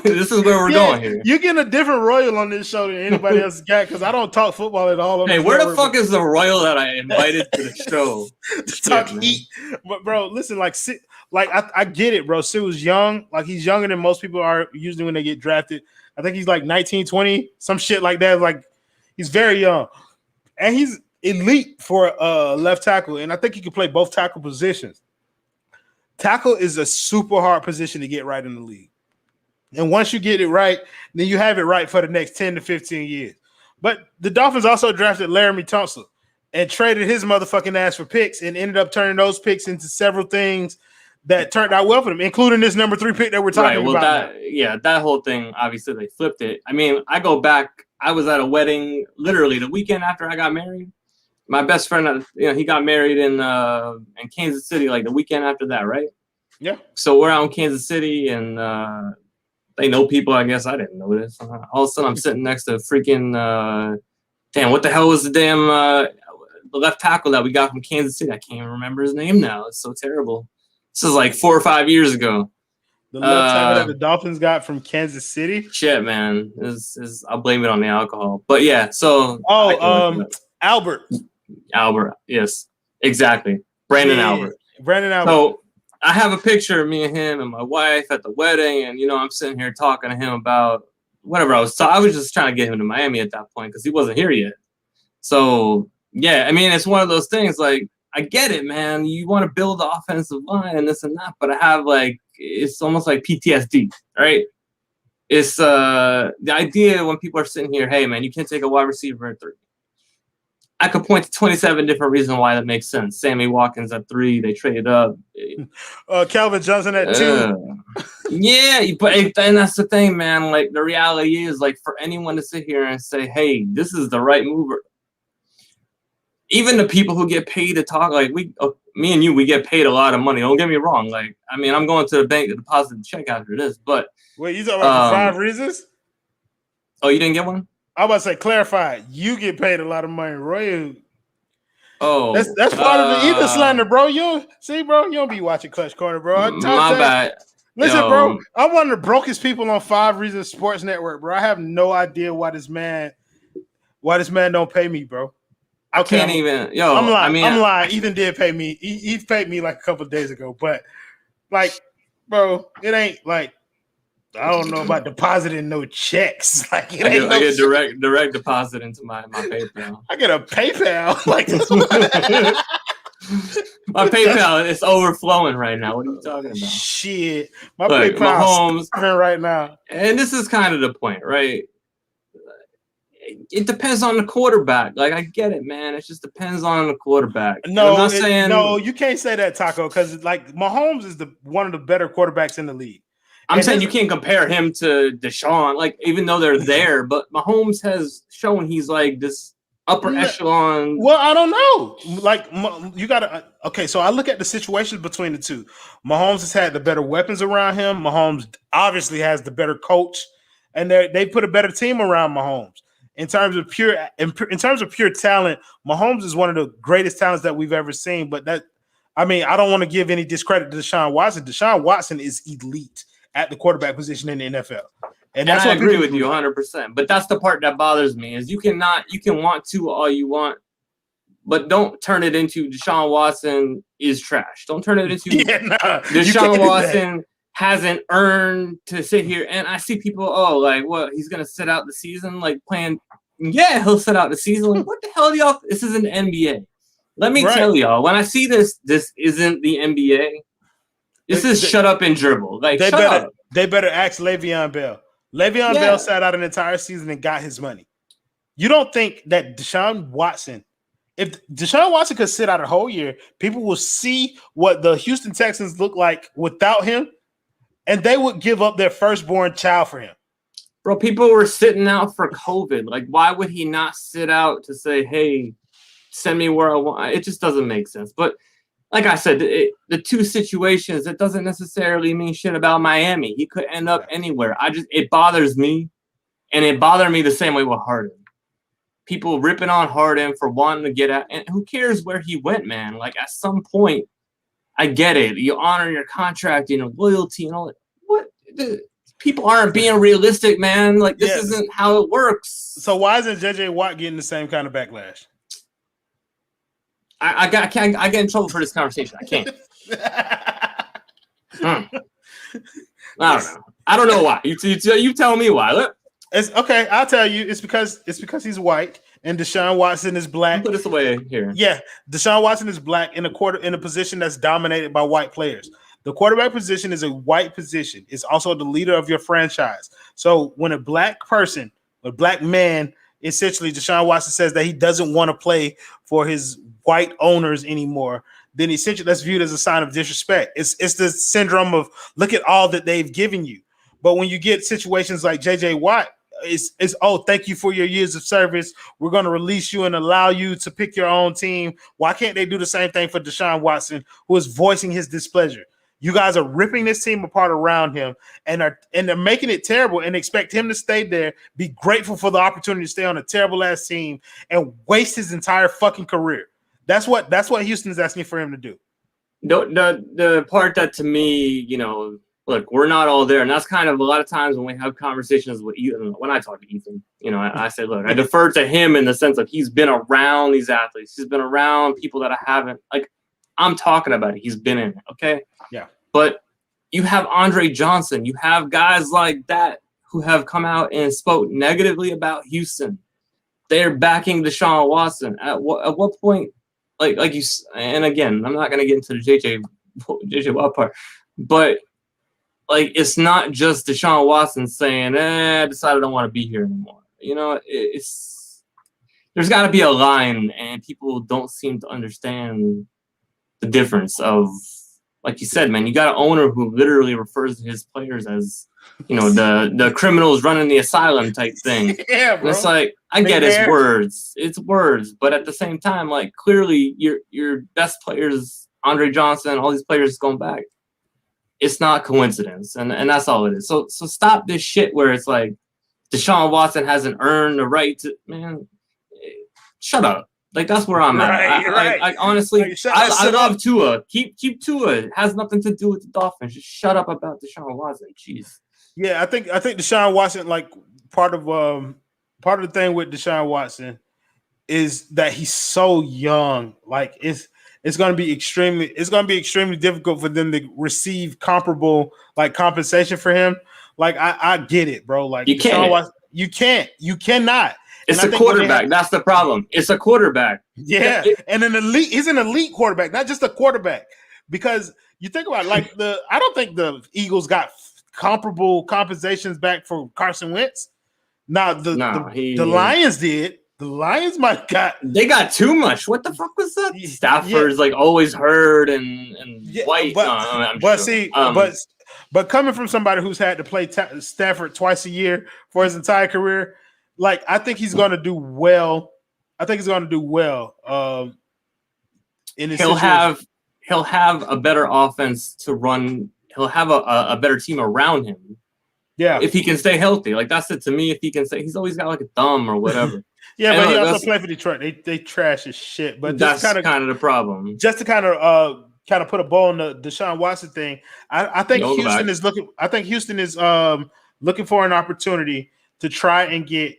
This is where we're going here. You're getting a different Royal on this show than anybody else got because I don't talk football at all. Hey, where the fuck is the Royal that I invited to the show? Talk heat. But bro, listen, I get it, bro. Sid was young. Like he's younger than most people are usually when they get drafted. I think he's like 19, 20, some shit like that. Like he's very young. And he's elite for left tackle. And I think he can play both tackle positions. Tackle is a super hard position to get right in the league. And once you get it right, then you have it right for the next 10 to 15 years. But the Dolphins also drafted Laramie Tunsil and traded his motherfucking ass for picks and ended up turning those picks into several things that turned out well for them, including this number 3 pick that we're talking about. That whole thing, obviously they flipped it. I mean, I go back, I was at a wedding literally the weekend after I got married. My best friend, he got married in Kansas City like the weekend after that, right? Yeah. So we're out in Kansas City and they know people, I guess. I didn't know this. All of a sudden, I'm sitting next to freaking what the hell was the damn the left tackle that we got from Kansas City? I can't even remember his name now. It's so terrible. This is like 4 or 5 years ago. The left tackle that the Dolphins got from Kansas City? Shit, man. I'll blame it on the alcohol. But yeah, so. Albert. Albert, yes. Exactly. Brandon Albert. Brandon Albert. So I have a picture of me and him and my wife at the wedding, and I'm sitting here talking to him about whatever I was just trying to get him to Miami at that point because he wasn't here yet. So yeah, I mean it's one of those things. Like I get it, man. You want to build the offensive line and this and that, but I have it's almost like PTSD, right? It's the idea when people are sitting here, hey man, you can't take a wide receiver at 3. I could point to 27 different reasons why that makes sense. Sammy Watkins at 3, they traded up. Calvin Johnson at 2. Yeah, and that's the thing, man. Like the reality is, like for anyone to sit here and say, "Hey, this is the right move," even the people who get paid to talk, like me and you, we get paid a lot of money. Don't get me wrong. Like, I mean, I'm going to the bank to deposit the check after this, but wait, you talking about the 5 reasons? Oh, you didn't get one? I'm about to say, clarify. You get paid a lot of money, Roy. Oh, that's part of the Ethan slander, bro. You don't be watching Clutch Corner, bro. My bad. Listen, bro, I'm one of the brokest people on 5 Reasons Sports Network, bro. I have no idea why this man don't pay me, bro. I can't even. I'm lying. I'm lying. Ethan did pay me. He paid me like a couple of days ago, but like, bro, it ain't like. I don't know about depositing no checks. Like I get direct deposit into my PayPal. I get a PayPal. Like My PayPal is overflowing right now. What are you talking about? Shit, my Look, PayPal is right now. And this is kind of the point, right? It depends on the quarterback. Like, I get it, man. It just depends on the quarterback. No, you can't say that, Taco, because like Mahomes is one of the better quarterbacks in the league. I'm saying you can't compare him to Deshaun, like, even though they're there, but Mahomes has shown he's like this upper echelon. Well, I don't know. Like, you gotta okay. So I look at the situations between the two. Mahomes has had the better weapons around him. Mahomes obviously has the better coach, and they put a better team around Mahomes. In terms of pure talent, Mahomes is one of the greatest talents that we've ever seen. But I don't want to give any discredit to Deshaun Watson. Deshaun Watson is elite at the quarterback position in the NFL. And that's I agree with you 100%. But that's the part that bothers me is you can want to all you want, but don't turn it into Deshaun Watson is trash. Don't turn it into Deshaun Watson hasn't earned to sit here. And I see people, he's going to sit out the season, like playing. Yeah, he'll sit out the season. Like, what the hell do y'all? This is an NBA. Let me tell y'all, when I see this isn't the NBA. This is shut up and dribble. Like, they better ask Le'Veon Bell. Le'Veon Bell sat out an entire season and got his money. You don't think that Deshaun Watson, if Deshaun Watson could sit out a whole year, people will see what the Houston Texans look like without him, and they would give up their firstborn child for him. Bro, people were sitting out for COVID. Like, why would he not sit out to say, hey, send me where I want? It just doesn't make sense. But like I said, the two situations, it doesn't necessarily mean shit about Miami. He could end up anywhere. It bothers me, and it bothered me the same way with Harden. People ripping on Harden for wanting to get out, and who cares where he went, man? Like, at some point, I get it. You honor your contract, loyalty and all that. What? People aren't being realistic, man. Like, this isn't how it works. So why isn't JJ Watt getting the same kind of backlash? I get in trouble for this conversation. I can't. I don't know. I don't know why. You tell me why. Look. It's okay. I'll tell you. It's because he's white and Deshaun Watson is black. Put this away here. Yeah, Deshaun Watson is black in a position that's dominated by white players. The quarterback position is a white position. It's also the leader of your franchise. So when a black man, essentially Deshaun Watson says that he doesn't want to play for his white owners anymore, then essentially that's viewed as a sign of disrespect. It's the syndrome of look at all that they've given you. But when you get situations like JJ Watt, it's thank you for your years of service. We're going to release you and allow you to pick your own team. Why can't they do the same thing for Deshaun Watson, who is voicing his displeasure? You guys are ripping this team apart around him and they're making it terrible and expect him to stay there, be grateful for the opportunity to stay on a terrible ass team and waste his entire fucking career. That's what Houston is asking for him to do. The part that to me, look, we're not all there. And that's kind of a lot of times when we have conversations with Ethan, when I talk to Ethan, I say, look, I defer to him in the sense of he's been around these athletes. He's been around people that I haven't, like, I'm talking about it. He's been in it. Okay. Yeah. But you have Andre Johnson. You have guys like that who have come out and spoke negatively about Houston. They're backing Deshaun Watson. At what point, like you, and again, I'm not going to get into the JJ Watt part, but like, it's not just Deshaun Watson saying, I decided I don't want to be here anymore. There's got to be a line, and people don't seem to understand the difference of, like you said, man, you got an owner who literally refers to his players as, the criminals running the asylum type thing. Yeah, bro. And it's like, I get it's words, but at the same time, like, clearly your best players, Andre Johnson, all these players going back, it's not coincidence, and that's all it is. So stop this shit where it's like Deshaun Watson hasn't earned the right to, man, shut up. Like, that's where I'm at. I honestly, I love Tua. Keep Tua. It has nothing to do with the Dolphins. Just shut up about Deshaun Watson. Jeez. Yeah, I think Deshaun Watson, like, part of the thing with Deshaun Watson is that he's so young. Like, it's going to be extremely difficult for them to receive comparable, like, compensation for him. Like, I get it, bro. Like, you cannot. It's a quarterback. That's the problem. It's a quarterback. Yeah, and he's an elite quarterback, not just a quarterback. Because you think about I don't think the Eagles got comparable compensations back for Carson Wentz. Now the Lions did. The Lions they got too much. What the fuck was that? Stafford's like always hurt and White. But coming from somebody who's had to play Stafford twice a year for his entire career, like I think he's going to do well. In his situation. He'll have a better offense to run. He'll have a better team around him. Yeah, if he can stay healthy, like that's it to me. If he can stay, he's always got like a thumb or whatever. Yeah, and but he also played for Detroit. They trash as shit. But that's kind of the problem. Just to kind of put a bow on the Deshaun Watson thing, I think Houston is looking. I think Houston is looking for an opportunity to try and get.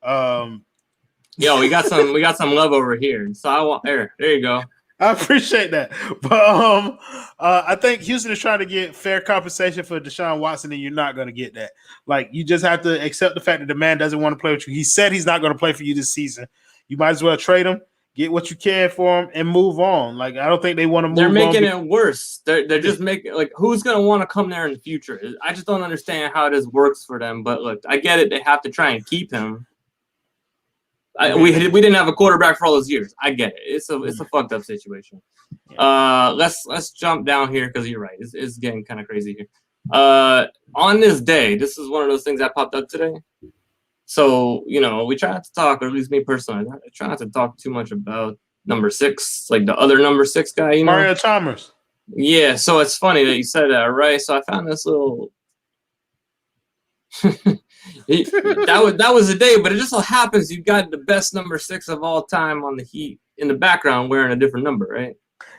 Yo, we got some love over here. So I want there you go. I appreciate that, but I think Houston is trying to get fair compensation for Deshaun Watson, and you're not going to get that. Like, you just have to accept the fact that the man doesn't want to play with you. He said he's not going to play for you this season. You might as well trade him, get what you can for him, and move on. Like, I don't think they want to move. They're making it worse. They're just making like who's going to want to come there in the future? I just don't understand how this works for them. But look, I get it. They have to try and keep him. We didn't have a quarterback for all those years. I get it. It's a fucked up situation. Let's jump down here because you're right. It's getting kind of crazy here. On this day, this is one of those things that popped up today. So we try not to talk, or at least me personally, I try not to talk too much about number 6, like the other number 6 guy. Mario Chalmers. Yeah. So it's funny that you said that, right? So I found this little. that was a day, but it just so happens you got the best number 6 of all time on the Heat in the background wearing a different number, right?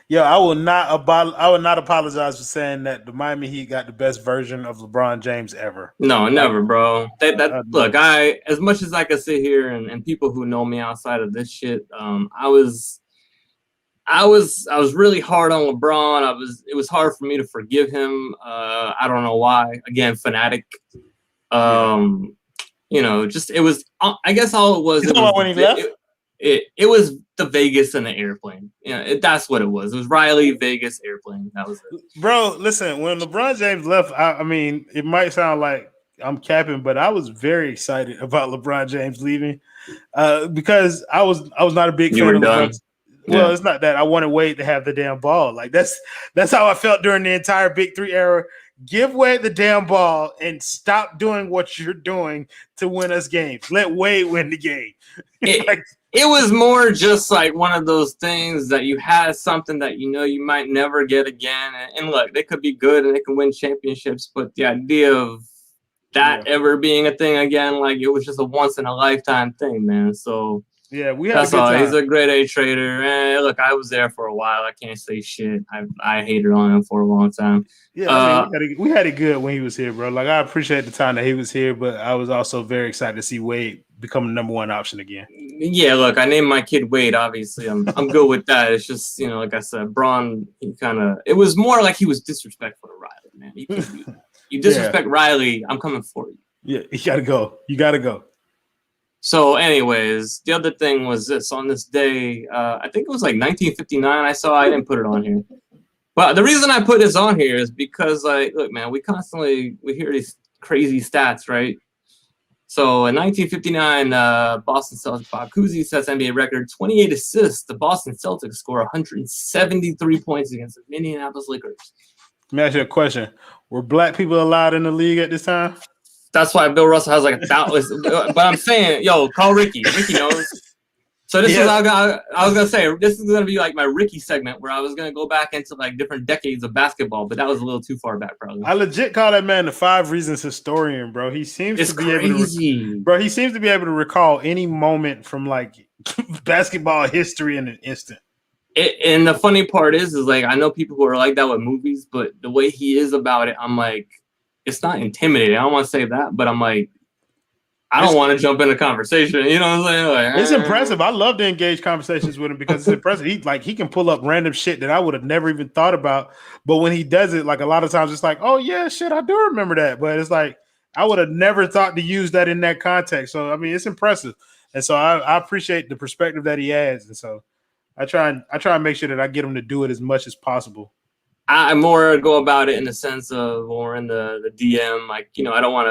Yeah, I will not apologize for saying that the Miami Heat got the best version of LeBron James ever. No, never, bro. Look, as much as I could sit here and people who know me outside of this shit, I was really hard on LeBron. It was hard for me to forgive him. I don't know why. Again, fanatic. Just it was. I guess all it was. When he left, it was the Vegas and the airplane. That's what it was. It was Riley, Vegas, airplane. That was it. Bro, listen. When LeBron James left, I mean, it might sound like I'm capping, but I was very excited about LeBron James leaving, because I was not a big fan of LeBron. Well, it's not that I wanted Wade to have the damn ball. Like that's how I felt during the entire Big Three era. Give Wade the damn ball and stop doing what you're doing to win us games. Let Wade win the game. It was more just like one of those things that you had something that you might never get again. And look, they could be good and they can win championships, but the idea of that ever being a thing again, like it was just a once in a lifetime thing, man. So yeah, we had that's a good all. time. He's a grade A trader. And look, I was there for a while. I can't say shit. I hated on him for a long time. Yeah, we had it good when he was here, bro. Like, I appreciate the time that he was here, but I was also very excited to see Wade become the number 1 option again. Yeah, look, I named my kid Wade. Obviously, I'm good with that. It's just like I said, Braun. It was more like he was disrespectful to Riley, man. You can't do that. You disrespect Riley, I'm coming for you. Yeah, you gotta go. You gotta go. So, anyways, the other thing was this. On this day, I think it was like 1959. I didn't put it on here. But the reason I put this on here is because, look, man, we hear these crazy stats, right? So, in 1959, Boston Celtics, Bob Cousy sets NBA record 28 assists. The Boston Celtics score 173 points against the Minneapolis Lakers. Let me ask you a question. Were black people allowed in the league at this time? That's why Bill Russell has like 1,000. But I'm saying, call Ricky. Ricky knows. So this is I was gonna say this is gonna be like my Ricky segment where I was gonna go back into like different decades of basketball, but that was a little too far back, probably. I legit call that man the 5 Reasons historian, bro. He seems to be able to recall any moment from like basketball history in an instant. And the funny part is like I know people who are like that with movies, but the way he is about it, I'm like. It's not intimidating. I don't want to say that, but I'm like, I don't want to jump in a conversation. You know what I'm saying? Like, it's impressive. I love to engage conversations with him because it's impressive. He can pull up random shit that I would have never even thought about. But when he does it, like a lot of times it's like, oh yeah, shit, I do remember that. But it's like I would have never thought to use that in that context. So I mean, it's impressive. And so I appreciate the perspective that he has. And so I try and make sure that I get them to do it as much as possible. I more go about it in the sense of more in the DM, like, you know, I don't want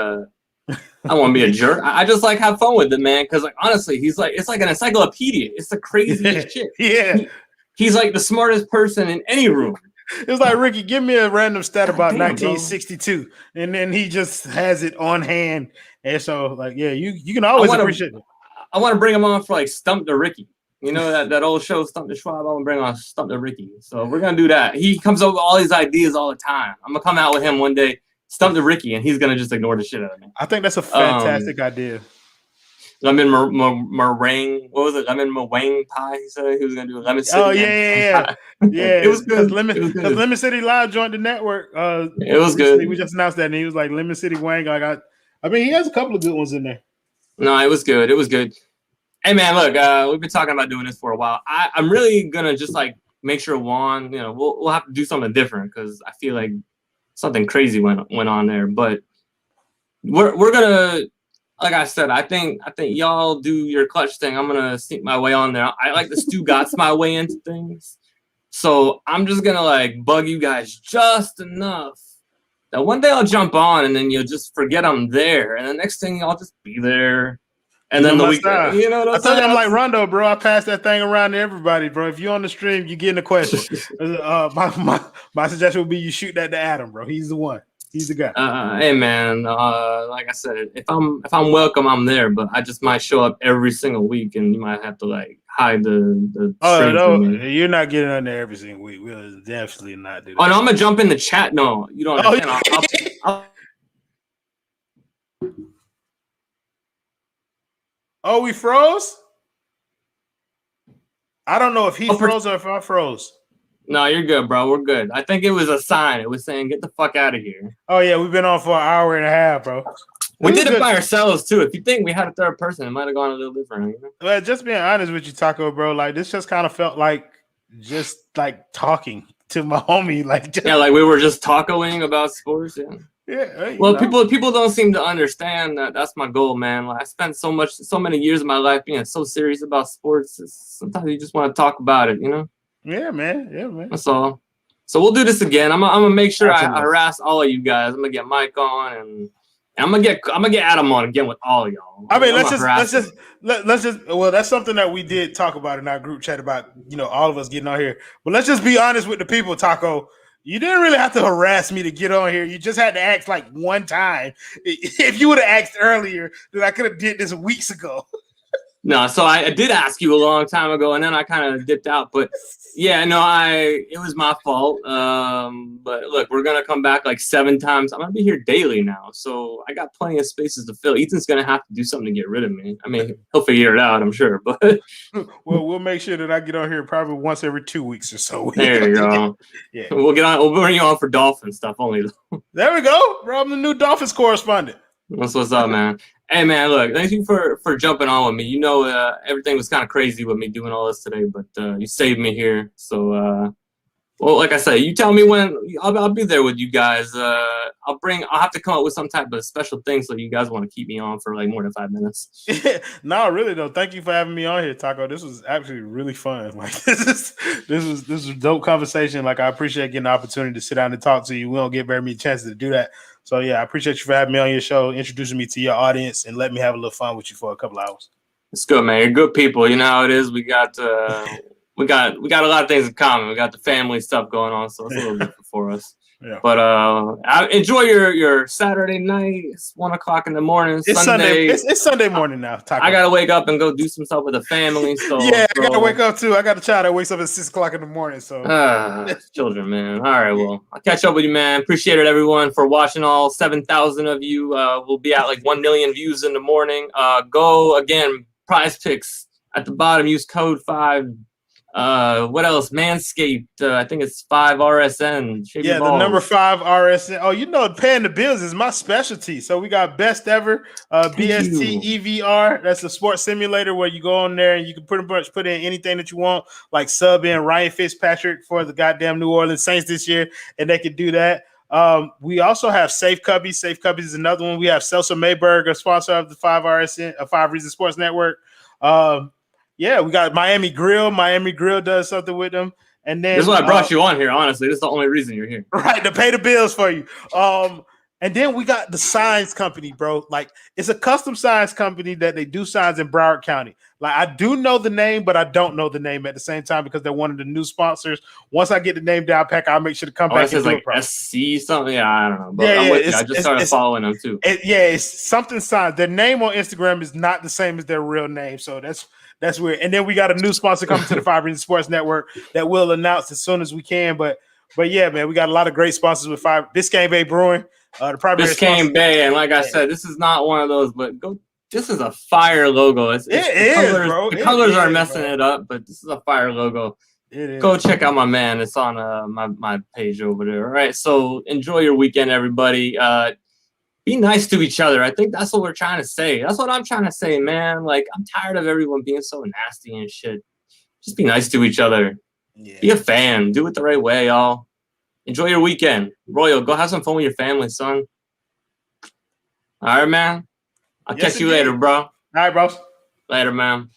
to be a jerk. I just like have fun with it, man. Because like honestly, it's like an encyclopedia. It's the craziest shit. Yeah, he's like the smartest person in any room. It's like, Ricky, give me a random stat about damn, 1962, and then he just has it on hand. And so, like, yeah, you can always appreciate it. I want to bring him on for like Stump the Ricky. You know that old show, Stump the Schwab? I want to bring on Stump the Ricky. So we're going to do that. He comes up with all these ideas all the time. I'm going to come out with him one day, Stump the Ricky, and he's going to just ignore the shit out of me. I think that's a fantastic idea. Lemon meringue. What was it? Lemon meringue pie. He said he was going to do a lemon city. Oh, yeah. It was good. Because Lemon City Live joined the network. It was good. We just announced that, and he was like, Lemon City Wang. I mean, he has a couple of good ones in there. No, it was good. It was good. Hey, man, look, we've been talking about doing this for a while. I'm really going to just, like, make sure Juan, you know, we'll have to do something different because I feel like something crazy went on there. But we're going to, like I said, I think y'all do your clutch thing. I'm going to sneak my way on there. I like the Stugatz my way into things. So I'm just going to, like, bug you guys just enough that one day I'll jump on and then you'll just forget I'm there. And the next thing I'll just be there. And then the weekend, you know what I'm saying? I told you I'm like Rondo, bro. I pass that thing around to everybody, bro. If you're on the stream, you're getting a question. My suggestion would be you shoot that to Adam, bro. He's the one. He's the guy. Hey, man. Like I said, if I'm welcome, I'm there. But I just might show up every single week, and you might have to like hide the. Oh no, you're not getting on there every single week. We'll definitely not do that. Oh no, I'm gonna jump in the chat. No, you don't understand. Oh, we froze? I don't know if he froze or if I froze. No, you're good, bro. We're good. I think it was a sign. It was saying, get the fuck out of here. Oh, yeah. We've been on for an hour and a half, bro. We did it by ourselves, too. If you think we had a third person, it might have gone a little different. You know? Well, just being honest with you, Taco, bro, like, this just kind of felt like just, like, talking to my homie. Like, just... Yeah, like we were just tacoing about sports, yeah. Yeah. Well, people don't seem to understand that that's my goal, man. Like I spent so many years of my life being so serious about sports. Sometimes you just want to talk about it, you know? Yeah, man. Yeah, man. That's all. So we'll do this again. I'm gonna make sure I harass all of you guys. I'm gonna get Mike on and I'm gonna get Adam on again with all of y'all. I mean, let's just. Well, that's something that we did talk about in our group chat about, you know, all of us getting on here. But let's just be honest with the people, Taco. You didn't really have to harass me to get on here. You just had to ask like one time. If you would have asked earlier, then I could have did this weeks ago. No, so I did ask you a long time ago, and then I kind of dipped out. But yeah, no, it was my fault. But look, we're gonna come back like 7 times. I'm gonna be here daily now, so I got plenty of spaces to fill. Ethan's gonna have to do something to get rid of me. I mean, he'll figure it out, I'm sure. But well, we'll make sure that I get on here probably once every 2 weeks or so. There you go. Yeah, we'll get on. We'll bring you on for Dolphin stuff only. There we go, bro. I'm the new Dolphins correspondent. That's what's up, man. Hey, man, look, thank you for jumping on with me. You know, everything was kind of crazy with me doing all this today, but you saved me here. So, well, like I said, you tell me when I'll be there with you guys. I'll have to come up with some type of special thing so you guys want to keep me on for like more than 5 minutes. No, really though. Thank you for having me on here, Taco. This was actually really fun. Like this was a dope conversation. Like I appreciate getting the opportunity to sit down and talk to you. We don't get very many chances to do that. So yeah, I appreciate you for having me on your show, introducing me to your audience, and letting me have a little fun with you for a couple hours. It's good, man. You're good people. You know how it is. We got a lot of things in common. We got the family stuff going on, so it's a little different for us. Yeah. But I enjoy your Saturday night. It's 1 o'clock in the morning. It's Sunday. It's Sunday morning now. I gotta wake up and go do some stuff with the family. So yeah, I gotta wake up too. I got a child that wakes up at 6 o'clock in the morning. So children, man. All right, well, I'll catch up with you, man. Appreciate it, everyone, for watching. All 7,000 of you. We'll be at like 1 million views in the morning. Go again. Prize picks at the bottom. Use code 5. What else? Manscaped. I think it's 5RSN. Yeah, the number 5 RSN. Oh, you know, paying the bills is my specialty. So we got best ever BST EVR. That's a sports simulator where you go on there and you can pretty much put in anything that you want, like sub in Ryan Fitzpatrick for the goddamn New Orleans Saints this year, and they could do that. We also have Safe Cubbies. Safe Cubbies is another one. We have Seltzer Mayberg, a sponsor of the 5 RSN, 5 Reasons Sports Network. Yeah, we got Miami Grill. Miami Grill does something with them. And then This is why I brought you on here, honestly. This is the only reason you're here. Right, to pay the bills for you. And then we got the signs company, bro. Like, it's a custom signs company that they do signs in Broward County. Like, I do know the name, but I don't know the name at the same time because they're one of the new sponsors. Once I get the name down pack, I'll make sure to come back. It says like SC something. Yeah, I don't know. But Yeah, I'm yeah, with you. I just started following them too. It's something signs. Their name on Instagram is not the same as their real name, so that's weird. And then we got a new sponsor coming to the Five Reasons Sports Network that we'll announce as soon as we can. But yeah, man, we got a lot of great sponsors with Biscayne Bay Brewing. The primary Biscayne Bay, and like I said, this is not one of those, but go. This is a fire logo. It is, bro. The colors are messing it up, but this is a fire logo. Go check out my man. It's on my page over there. All right, so enjoy your weekend, everybody. Be nice to each other. I think that's what we're trying to say. That's what I'm trying to say, man. Like, I'm tired of everyone being so nasty and shit. Just be nice to each other. Yeah. Be a fan. Do it the right way, y'all. Enjoy your weekend. Royal, go have some fun with your family, son. All right, man. I'll catch you later, bro. All right, bro. Later, man.